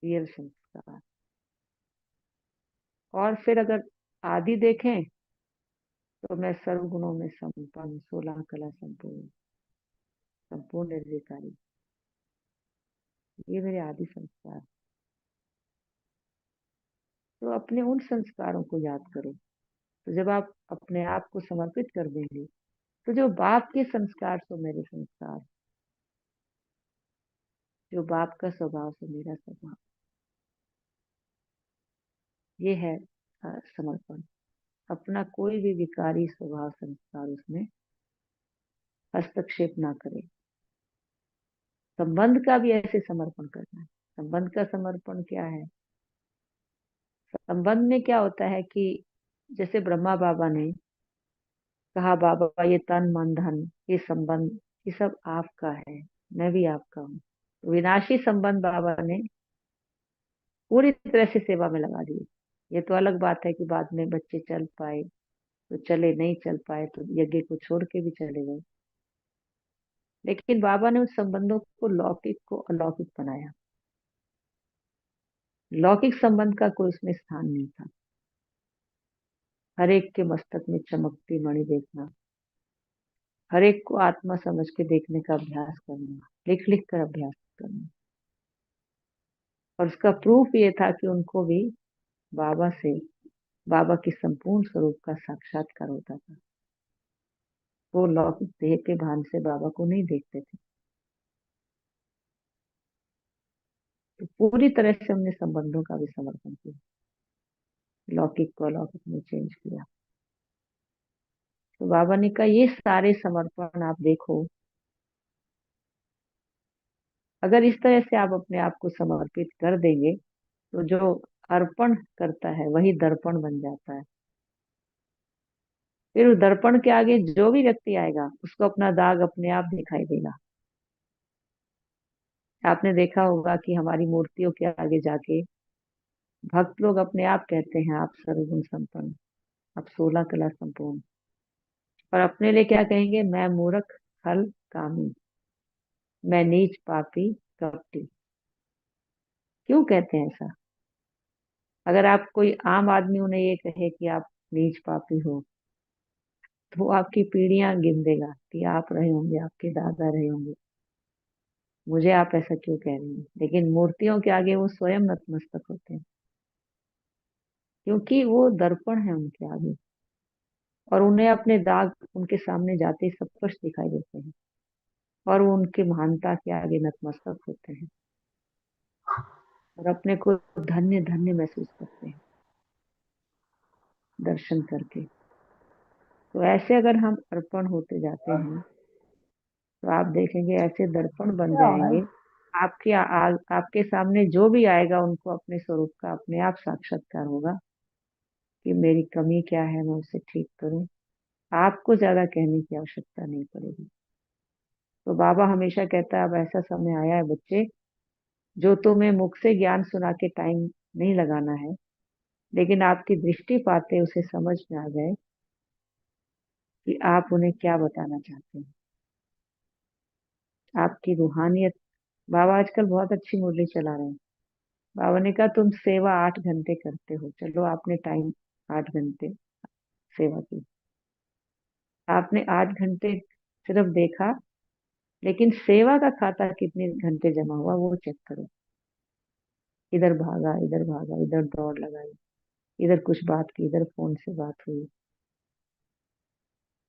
real sanskar. और फिर अगर आदि देखें तो मैं सर्वगुणों में संपन्न, 16 कला संपूर्ण, संपूर्ण निर्विकारी। ये मेरे आदि संस्कार। तो अपने उन संस्कारों को याद करो। तो जब आप अपने आप को समर्पित कर देंगे तो जो बाप के संस्कार सो मेरे संस्कार, जो बाप का स्वभाव सो मेरा स्वभाव, ये है समर्पण। अपना कोई भी विकारी स्वभाव संस्कार उसमें हस्तक्षेप ना करे। संबंध का भी ऐसे समर्पण करना है। संबंध का समर्पण क्या है? संबंध में क्या होता है कि जैसे ब्रह्मा बाबा ने कहा, बाबा ये तन मन धन ये संबंध ये सब आपका है, मैं भी आपका हूँ। विनाशी संबंध बाबा ने पूरी तरह से सेवा में लगा दिए। ये तो अलग बात है कि बाद में बच्चे चल पाए तो चले, नहीं चल पाए तो यज्ञ को छोड़ के भी चले गए। लेकिन बाबा ने उस संबंधों को लौकिक को अलौकिक बनाया। लौकिक संबंध का कोई उसमें स्थान नहीं था। हर एक के मस्तक में चमकती मणि देखना, हर एक को आत्मा समझ के देखने का अभ्यास करना, लिख लिख कर अभ्यास करना। और उसका प्रूफ ये था कि उनको भी बाबा से, बाबा के संपूर्ण स्वरूप का साक्षात्कार होता था। वो लौकिक देह के भान से बाबा को नहीं देखते थे। तो पूरी तरह से हमने संबंधों का भी समर्पण किया, लौकिक को अलौकिक में चेंज किया। तो बाबा ने कहा, ये सारे समर्पण आप देखो, अगर इस तरह से आप अपने आप को समर्पित कर देंगे तो जो अर्पण करता है वही दर्पण बन जाता है। फिर उस दर्पण के आगे जो भी व्यक्ति आएगा उसको अपना दाग अपने आप दिखाई देगा। आपने देखा होगा कि हमारी मूर्तियों के आगे जाके भक्त लोग अपने आप कहते हैं, आप सर्वगुण संपन्न, आप 16 कला संपूर्ण। और अपने लिए क्या कहेंगे? मैं मूर्ख हल कामी, मैं नीच पापी कपटी। क्यों कहते हैं ऐसा? अगर आप कोई आम आदमी उन्हें ये कहे कि आप नीच पापी हो तो वो आपकी पीढ़ियां गिन देगा कि आप रहे होंगे, आपके दादा रहे होंगे, मुझे आप ऐसा क्यों कह रही हैं। लेकिन मूर्तियों के आगे वो स्वयं नतमस्तक होते हैं, क्योंकि वो दर्पण है उनके आगे। और उन्हें अपने दाग उनके सामने जाते ही सब स्पष्ट दिखाई देते हैं और वो उनके महानता के आगे नतमस्तक होते हैं और अपने को धन्य धन्य महसूस करते हैं दर्शन करके। तो ऐसे अगर हम अर्पण होते जाते हैं तो आप देखेंगे ऐसे दर्पण बन जाएंगे। आपके सामने जो भी आएगा उनको अपने स्वरूप का अपने आप साक्षात्कार होगा कि मेरी कमी क्या है, मैं उसे ठीक करूं। आपको ज्यादा कहने की आवश्यकता नहीं पड़ेगी। तो बाबा हमेशा कहता है अब ऐसा समय आया है बच्चे, जो तुम्हें मुख से ज्ञान सुना के टाइम नहीं लगाना है, लेकिन आपकी दृष्टि पाते उसे समझ में आ जाए कि आप उन्हें क्या बताना चाहते हैं। आपकी रूहानियत, बाबा आजकल बहुत अच्छी मुरली चला रहे हैं। बाबा ने कहा तुम सेवा 8 घंटे करते हो, चलो आपने टाइम 8 घंटे सेवा की, आपने 8 घंटे सिर्फ देखा, लेकिन सेवा का खाता कितने घंटे जमा हुआ वो चेक करो। इधर भागा, इधर भागा, इधर दौड़ लगाई, इधर कुछ बात की, इधर फोन से बात हुई,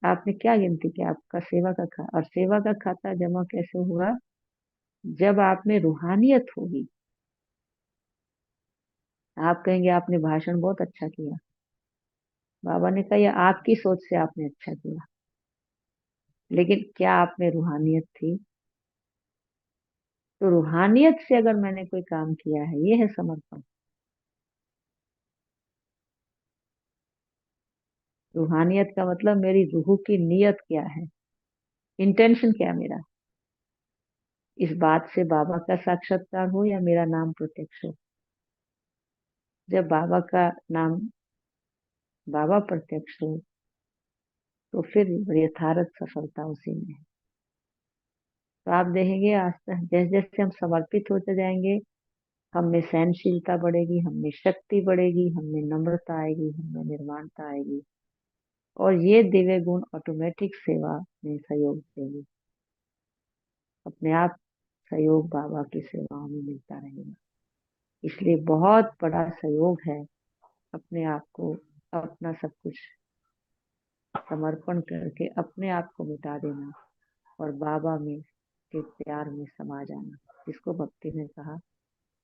आपने क्या गिनती किया आपका सेवा का खाता। और सेवा का खाता जमा कैसे हुआ? जब आप में रूहानियत होगी। आप कहेंगे आपने भाषण बहुत अच्छा किया, बाबा ने कहा यह आपकी सोच से आपने अच्छा किया, लेकिन क्या आप में रूहानियत थी? तो रूहानियत से अगर मैंने कोई काम किया है, ये है समर्पण। रूहानियत का मतलब मेरी रूह की नीयत क्या है, इंटेंशन क्या है मेरा, इस बात से बाबा का साक्षात्कार हो या मेरा नाम प्रत्यक्ष हो। जब बाबा का नाम, बाबा प्रत्यक्ष हो, तो फिर यथार्थ सफलता उसी में है। तो आप देखेंगे आस्ते जैसे जैसे हम समर्पित होते जाएंगे, हम में सहनशीलता बढ़ेगी, हम में शक्ति बढ़ेगी, हम में नम्रता आएगी, हम में निर्माणता आएगी, और ये दिव्य गुण ऑटोमेटिक सेवा में सहयोग देंगे। अपने आप सहयोग बाबा की सेवाओं में मिलता रहेगा। इसलिए बहुत बड़ा सहयोग है अपने आप को, अपना सब कुछ समर्पण करके अपने आप को मिटा देना और बाबा में के प्यार में समा जाना, जिसको भक्ति ने कहा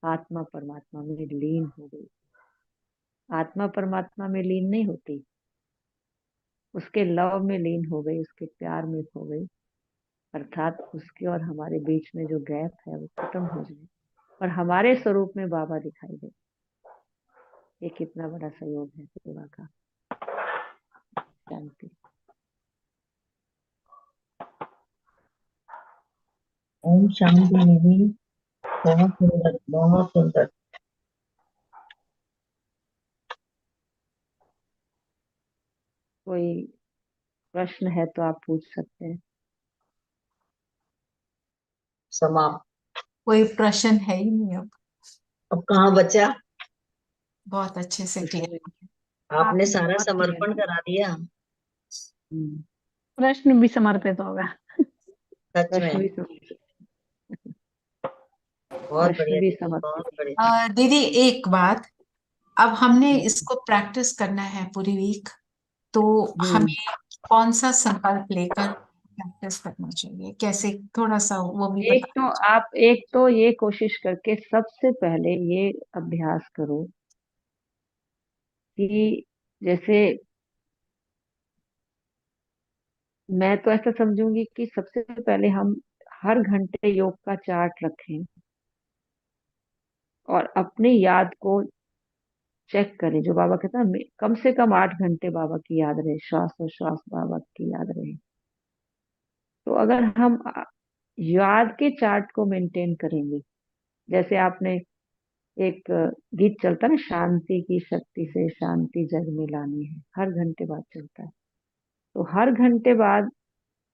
आत्मा परमात्मा में लीन हो गई। आत्मा परमात्मा में लीन नहीं होती, उसके लव में लीन हो गई, उसके प्यार में खो गई, अर्थात उसके और हमारे बीच में जो गैप है वो खत्म हो जाए और हमारे स्वरूप में बाबा दिखाई दे। ये कितना बड़ा सहयोग है सेवा का। शांति। ओम शांति दीदी। बहुत सुंदर, बहुत सुंदर। कोई प्रश्न है तो आप पूछ सकते हैं। समाप्त। कोई प्रश्न है ही नहीं अब कहाँ बचा? बहुत अच्छे से कुछ क्लियर। नहीं। आपने आपने सारा बहुत क्लियर समर्पण किया। करा दिया। प्रश्न भी समर्पित होगा। सच प्रश्न में भी बहुत प्रश्न बढ़िया भी दीदी, समर्पित। बहुत बढ़िया। दीदी एक बात, अब हमने इसको प्रैक्टिस करना है पूरी वीक, तो हम्म हमें कौन सा संकल्प लेकर प्रैक्टिस करना चाहिए, कैसे, थोड़ा सा वो भी एक बता। तो आप एक तो ये कोशिश करके सबसे पहले ये अभ्यास करो कि जैसे मैं तो ऐसा समझूंगी कि सबसे पहले हम हर घंटे योग का चार्ट रखें और अपनी याद को चेक करें। जो बाबा कहता है कम से कम 8 घंटे बाबा की याद रहे, श्वास और श्वास बाबा की याद रहे। तो अगर हम याद के चार्ट को मेंटेन करेंगे, जैसे आपने एक गीत चलता है ना, शांति की शक्ति से शांति जग में लानी है, हर घंटे बाद चलता है। तो हर घंटे बाद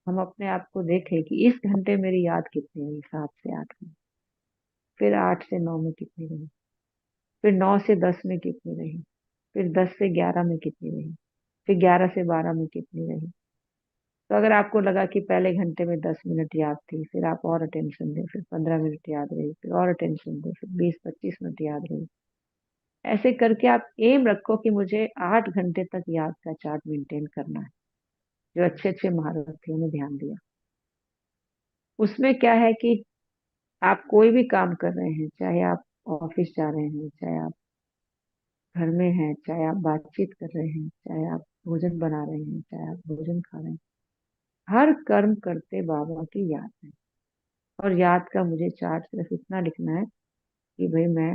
हम अपने आप को देखें कि इस घंटे मेरी याद कितनी हुई, 7 से 8 में, फिर 8 से 9 में कितनी रही, फिर 9 से 10 में कितनी रही, फिर 10 से 11 में कितनी रही, फिर 11 से 12 में कितनी रही। तो अगर आपको लगा कि पहले घंटे में 10 मिनट याद थी, फिर आप और अटेंशन दें, फिर 15 मिनट याद रही, फिर और अटेंशन दें, फिर 20-25 मिनट याद रही। ऐसे करके आप एम रखो कि मुझे 8 घंटे तक याद का चार्ट मेंटेन करना है। जो अच्छे अच्छे महारथियों ने ध्यान दिया, उसमें क्या है कि आप कोई भी काम कर रहे हैं, चाहे आप ऑफिस जा रहे हैं, चाहे आप घर में हैं, चाहे आप बातचीत कर रहे हैं, चाहे आप भोजन बना रहे हैं, चाहे आप भोजन खा रहे हैं, हर कर्म करते बाबा की याद है। और याद का मुझे चार्ट सिर्फ इतना लिखना है कि भाई मैं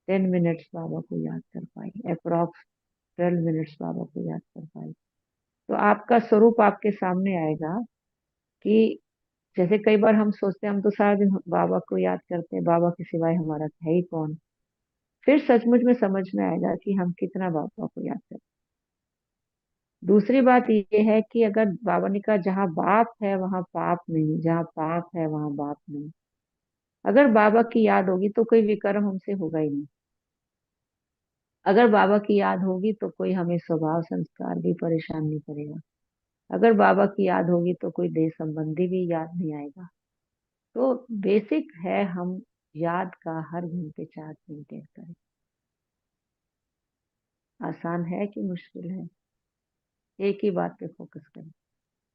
10 मिनट्स बाबा को याद कर पाई, अप्रॉक्स 12 मिनट्स बाबा को याद कर पाई। तो आपका स्वरूप आपके सामने आएगा कि जैसे कई बार हम सोचते हैं हम तो सारा दिन बाबा को याद करते हैं, बाबा के सिवाय हमारा है ही कौन। फिर सचमुच में समझ में आएगा कि हम कितना बाबा को याद करते हैं। दूसरी बात ये है कि अगर बाबा ने कहा जहाँ बाप है वहां पाप नहीं, जहाँ पाप है वहां बाप नहीं। अगर बाबा की याद होगी तो कोई विकर्म हमसे होगा ही नहीं। अगर बाबा की याद होगी तो कोई हमें स्वभाव संस्कार भी परेशान नहीं करेगा। अगर बाबा की याद होगी तो कोई देह संबंधी भी याद नहीं आएगा। तो बेसिक है हम याद का हर घंटे चार्ट मेंटेन करें। आसान है कि मुश्किल है? एक ही बात पे फोकस करें।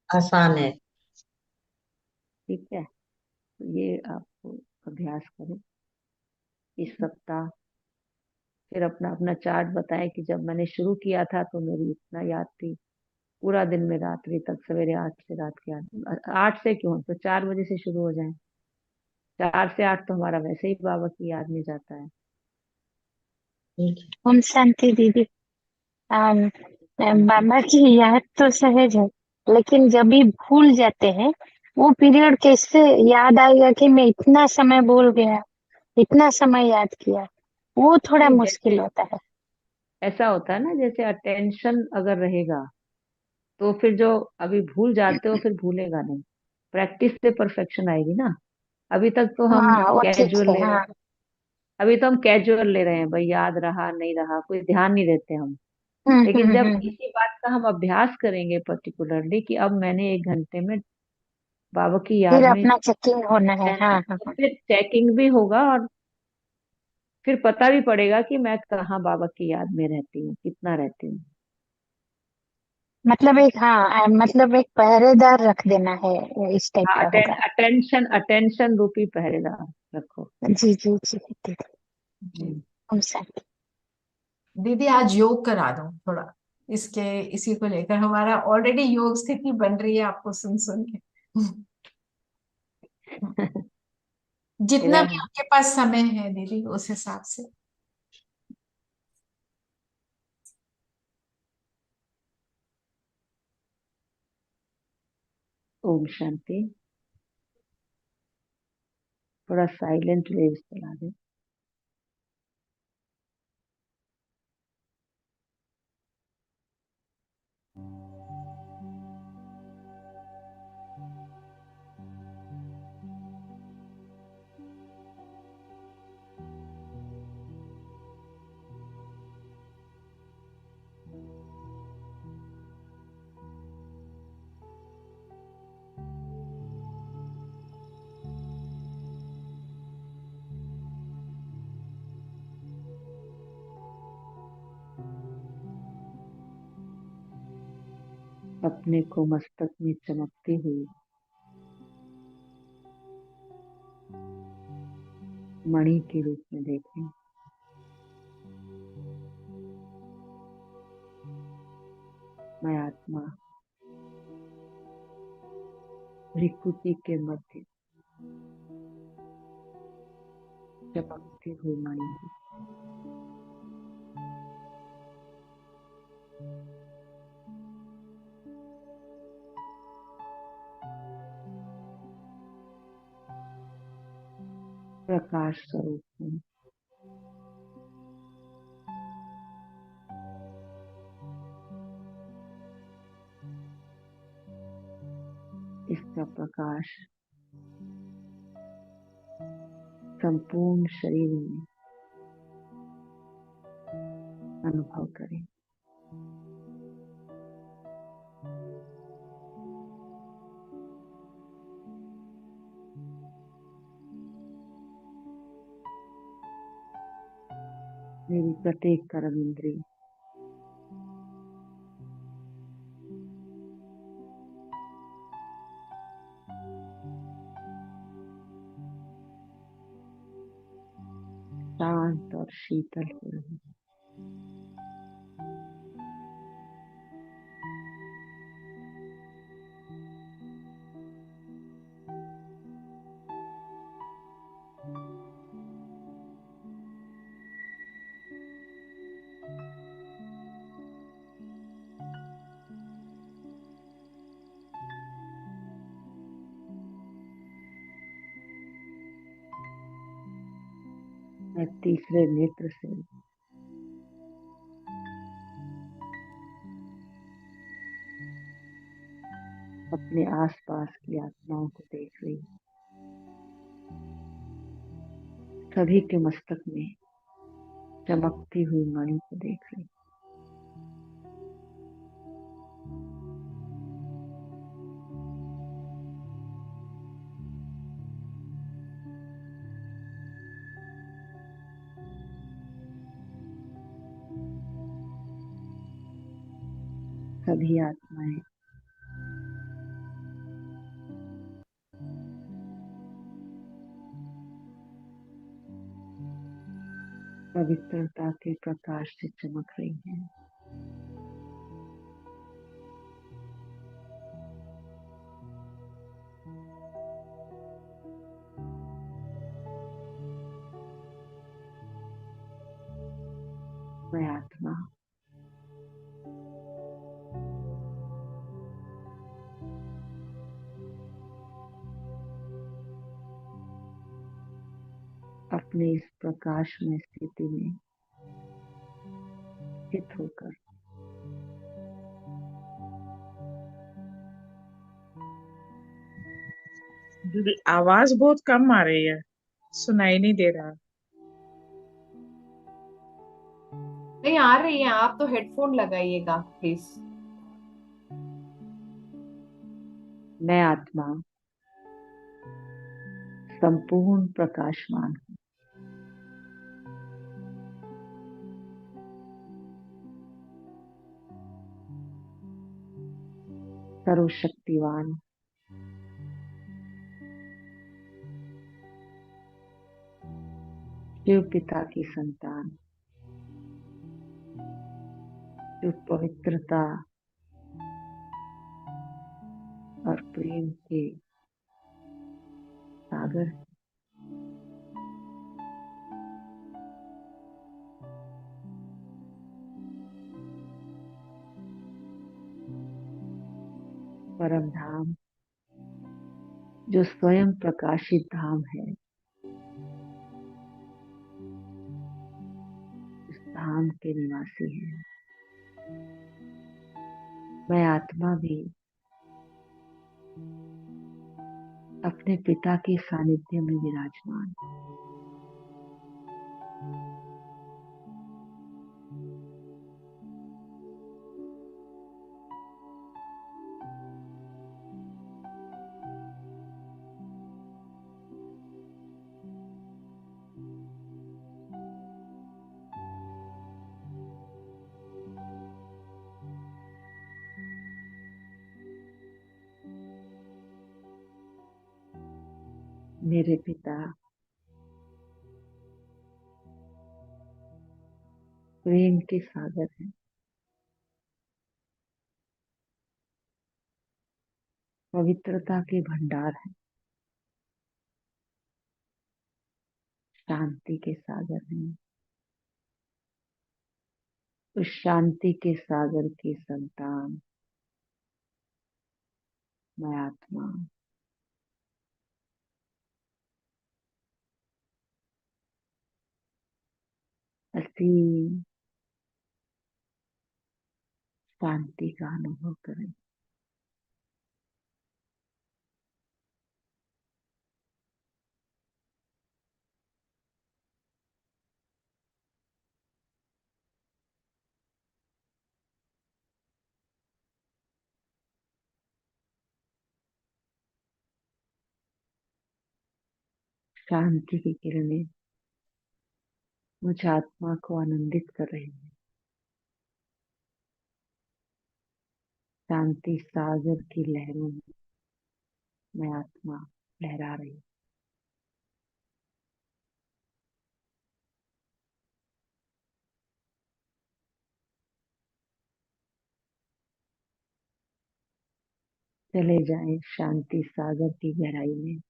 आसान है। ठीक है, तो ये आपको अभ्यास करें इस सप्ताह। फिर अपना अपना चार्ट बताएं कि जब मैंने शुरू किया था तो मेरी इतना याद थी, पूरा दिन में रात्रि तक, सवेरे 8 से रात के 8 से क्यों तो 4 बजे से शुरू हो जाए। 4 से 8 तो हमारा वैसे ही बाबा की याद में जाता है। ठीक है। ओम शांति दीदी। आम, बाबा की याद तो सहज है, लेकिन जब भी भूल जाते हैं वो पीरियड कैसे याद आएगा कि मैं इतना समय भूल गया, इतना समय याद किया, वो थोड़ा नहीं, मुश्किल जैसे होता है। ऐसा होता है ना, जैसे अटेंशन अगर रहेगा तो फिर जो अभी भूल जाते हो फिर भूलेगा नहीं। प्रैक्टिस से परफेक्शन आएगी ना। अभी तक तो हम हाँ वो ठीक कैजुअल है। ले रहे हैं। हाँ। अभी तो हम कैजुअल ले रहे हैं, भाई याद रहा नहीं रहा कोई ध्यान नहीं देते हम। लेकिन जब हम्म। इसी बात का हम अभ्यास करेंगे पर्टिकुलरली कि अब मैंने 1 घंटे में बाबा की फिर याद में अपना चेकिंग होना है। रहना हाँ है, हाँ तो हाँ। फिर चेकिंग भी होगा और फिर पता भी पड़ेगा कि मैं कहाँ बाबा की याद में रहती हूँ, कितना रहती हूँ। मतलब एक, हाँ मतलब एक पहरेदार रख देना है, इस टाइप हाँ, का होगा। अटेंशन अटेंशन रूपी पहरेदार रखो। जी जी जी दीदी। जी। ओम शांति। दीदी आज योग करा दो थोड़ा, इसके इसी को लेकर हमारा ऑलरेडी योग स्थिति बन रही है आपको सुन सुन के। जितना इधर भी आपके पास समय है दीदी उस हिसाब से। ओम शांति। थोड़ा साइलेंट वेव चला दे। अपने को मस्तक में चमकती हुई मणि के रूप में देखें। मैं आत्मा विकृति के मध्य चमकती हुई मणि हूँ। प्रकाश स्वरूप हूँ। इसका प्रकाश संपूर्ण शरीर में अनुभव करें। मेरी प्रत्येक कर्म इंद्रिय शांत और शीतल हो रही है। मैं तीसरे नेत्र से अपने आसपास की आत्माओं को देख रही हूँ। सभी के मस्तक में चमकती हुई मणि को देख रही हूँ। सभी आत्माएं पवित्रता के प्रकाश से चमक रही हैं। मैं आत्मा अपने इस प्रकाश में स्थिति में स्थित होकर दीदी आवाज बहुत कम आ रही है, सुनाई नहीं दे रहा। नहीं आ रही है, आप तो हेडफोन लगाइएगा प्लीज। मैं आत्मा संपूर्ण प्रकाशमान हूँ। सर्वशक्तिवान शिव पिता की संतान, जो पवित्रता और प्रेम के सागर है। परम धाम जो स्वयं प्रकाशित धाम है, उस धाम के निवासी हैं। मैं आत्मा भी अपने पिता के सानिध्य में विराजमान। मेरे पिता प्रेम के सागर हैं। पवित्रता के भंडार हैं। शांति के सागर हैं। उस शांति के सागर की संतान मैं आत्मा। असीम शांति का अनुभव करें। शांति की किरणें मुझ आत्मा को आनंदित कर रही है। शांति सागर की लहरों में मैं आत्मा लहरा रही हूँ। चले जाएं शांति सागर की गहराई में।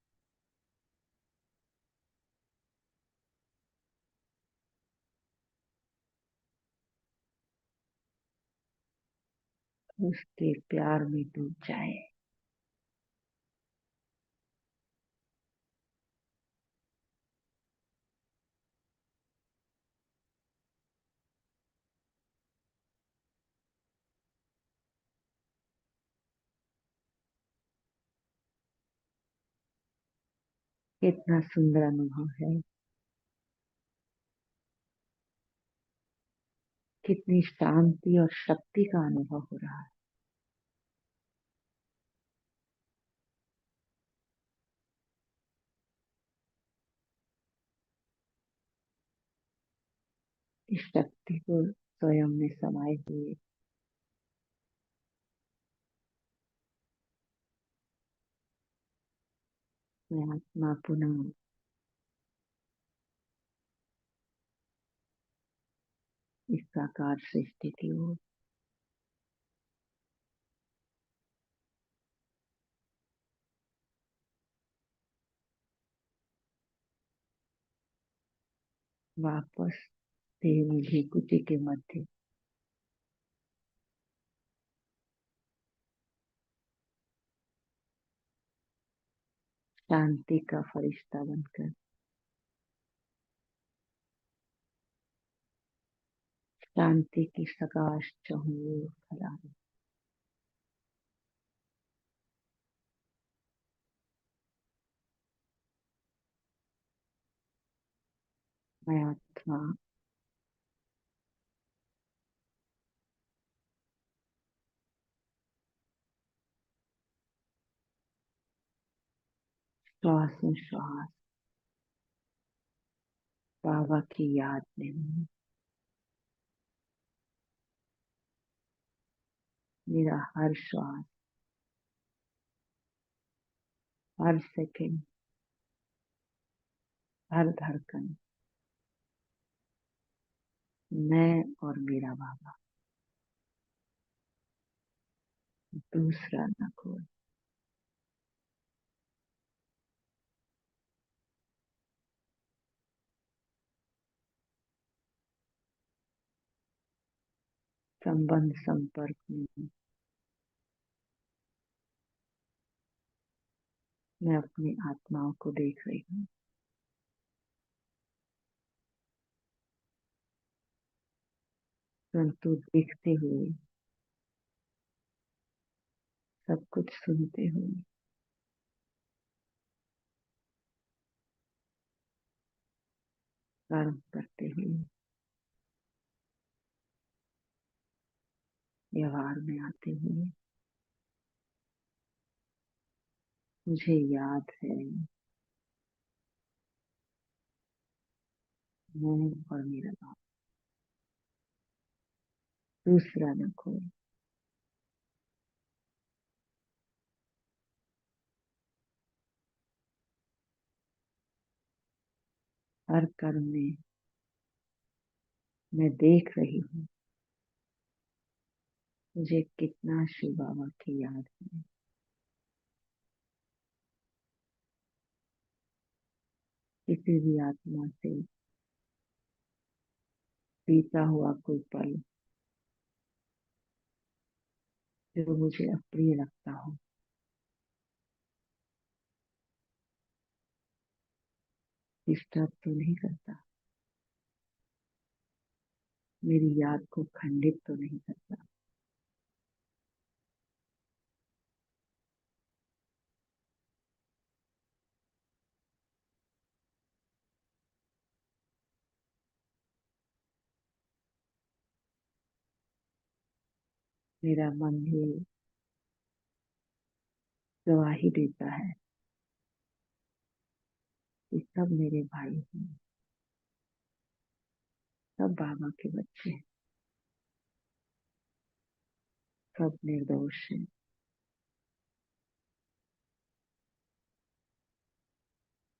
उसके प्यार में डूब जाए। कितना सुंदर अनुभव है, कितनी शांति और शक्ति का अनुभव हो रहा है। इस शक्ति को स्वयं में समाये हुए मैं आत्मा पुनः इस साकार सृष्टि की ओर वापस देवी भीकुटी के मध्य शांति का फरिश्ता बनकर शांति की सकाश चहुओर फैला रही। मैं आत्मा श्वास श्वास बाबा की याद में हूँ। मेरा हर श्वास, हर सेकंड, हर धड़कन मैं और मेरा बाबा, दूसरा न कोई। संबंध संपर्क में मैं अपनी आत्माओं को देख रही हूँ, परंतु देखते हुए, सब कुछ सुनते हुए, कर्म करते हुए, व्यवहार में आते हुए मुझे याद है मैं और मेरा बाप, दूसरा न कोई। हर कर्म में मैं देख रही हूँ मुझे कितना शिव बाबा की याद है। किसी भी आत्मा से बीता हुआ कोई पल जो मुझे अप्रिय लगता हो, डिस्टर्ब तो नहीं करता, मेरी याद को खंडित तो नहीं करता। मेरा मन ही गवाही देता है कि सब मेरे भाई हैं, सब बाबा के बच्चे हैं, सब निर्दोष हैं।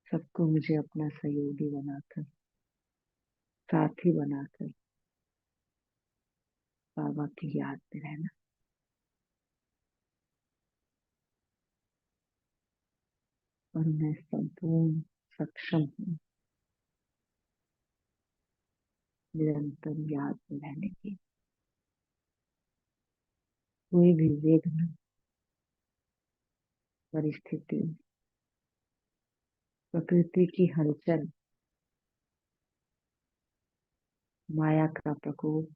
सबको मुझे अपना सहयोगी बनाकर, साथी बनाकर बाबा की याद में रहना। और मैं संपूर्ण सक्षम हूँ निरंतर याद में रहने की। कोई भी विघ्न, परिस्थिति, प्रकृति की हलचल, माया का प्रकोप,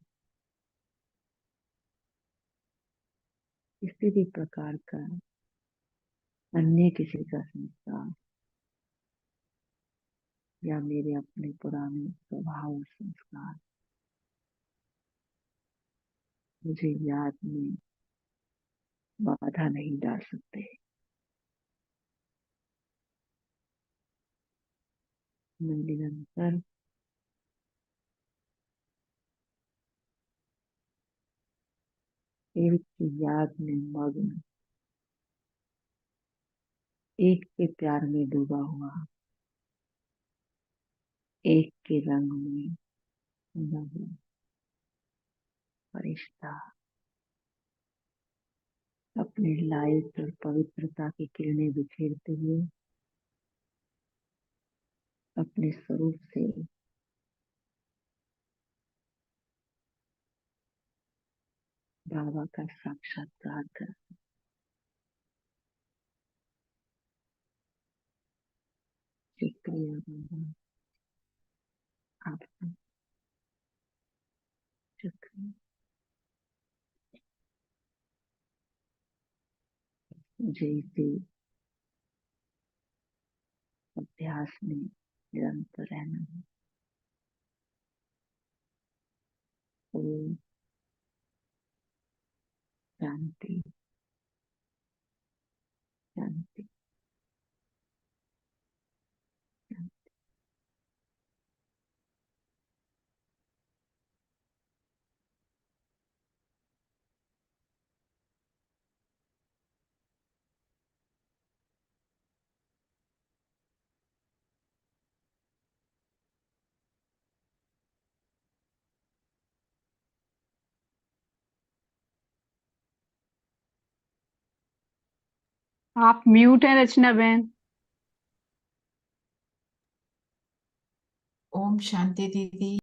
किसी भी प्रकार का अन्य किसी का संस्कार या मेरे अपने पुराने स्वभाव और संस्कार मुझे याद में बाधा नहीं डाल सकते। मैं निरंतर एक की याद में मग्न, एक के प्यार में डूबा हुआ, एक के रंग में रंगा हुआ फरिश्ता अपने लाइट और पवित्रता की किरणें बिखेरते हुए अपने स्वरूप से बाबा का साक्षात्कार कर। शुक्रिया बाबा, आपका शुक्रिया। मुझे इसी अभ्यास में निरंतर रहना है। ओम शांति शांति। आप म्यूट है रचना बहन। ओम शांति दीदी।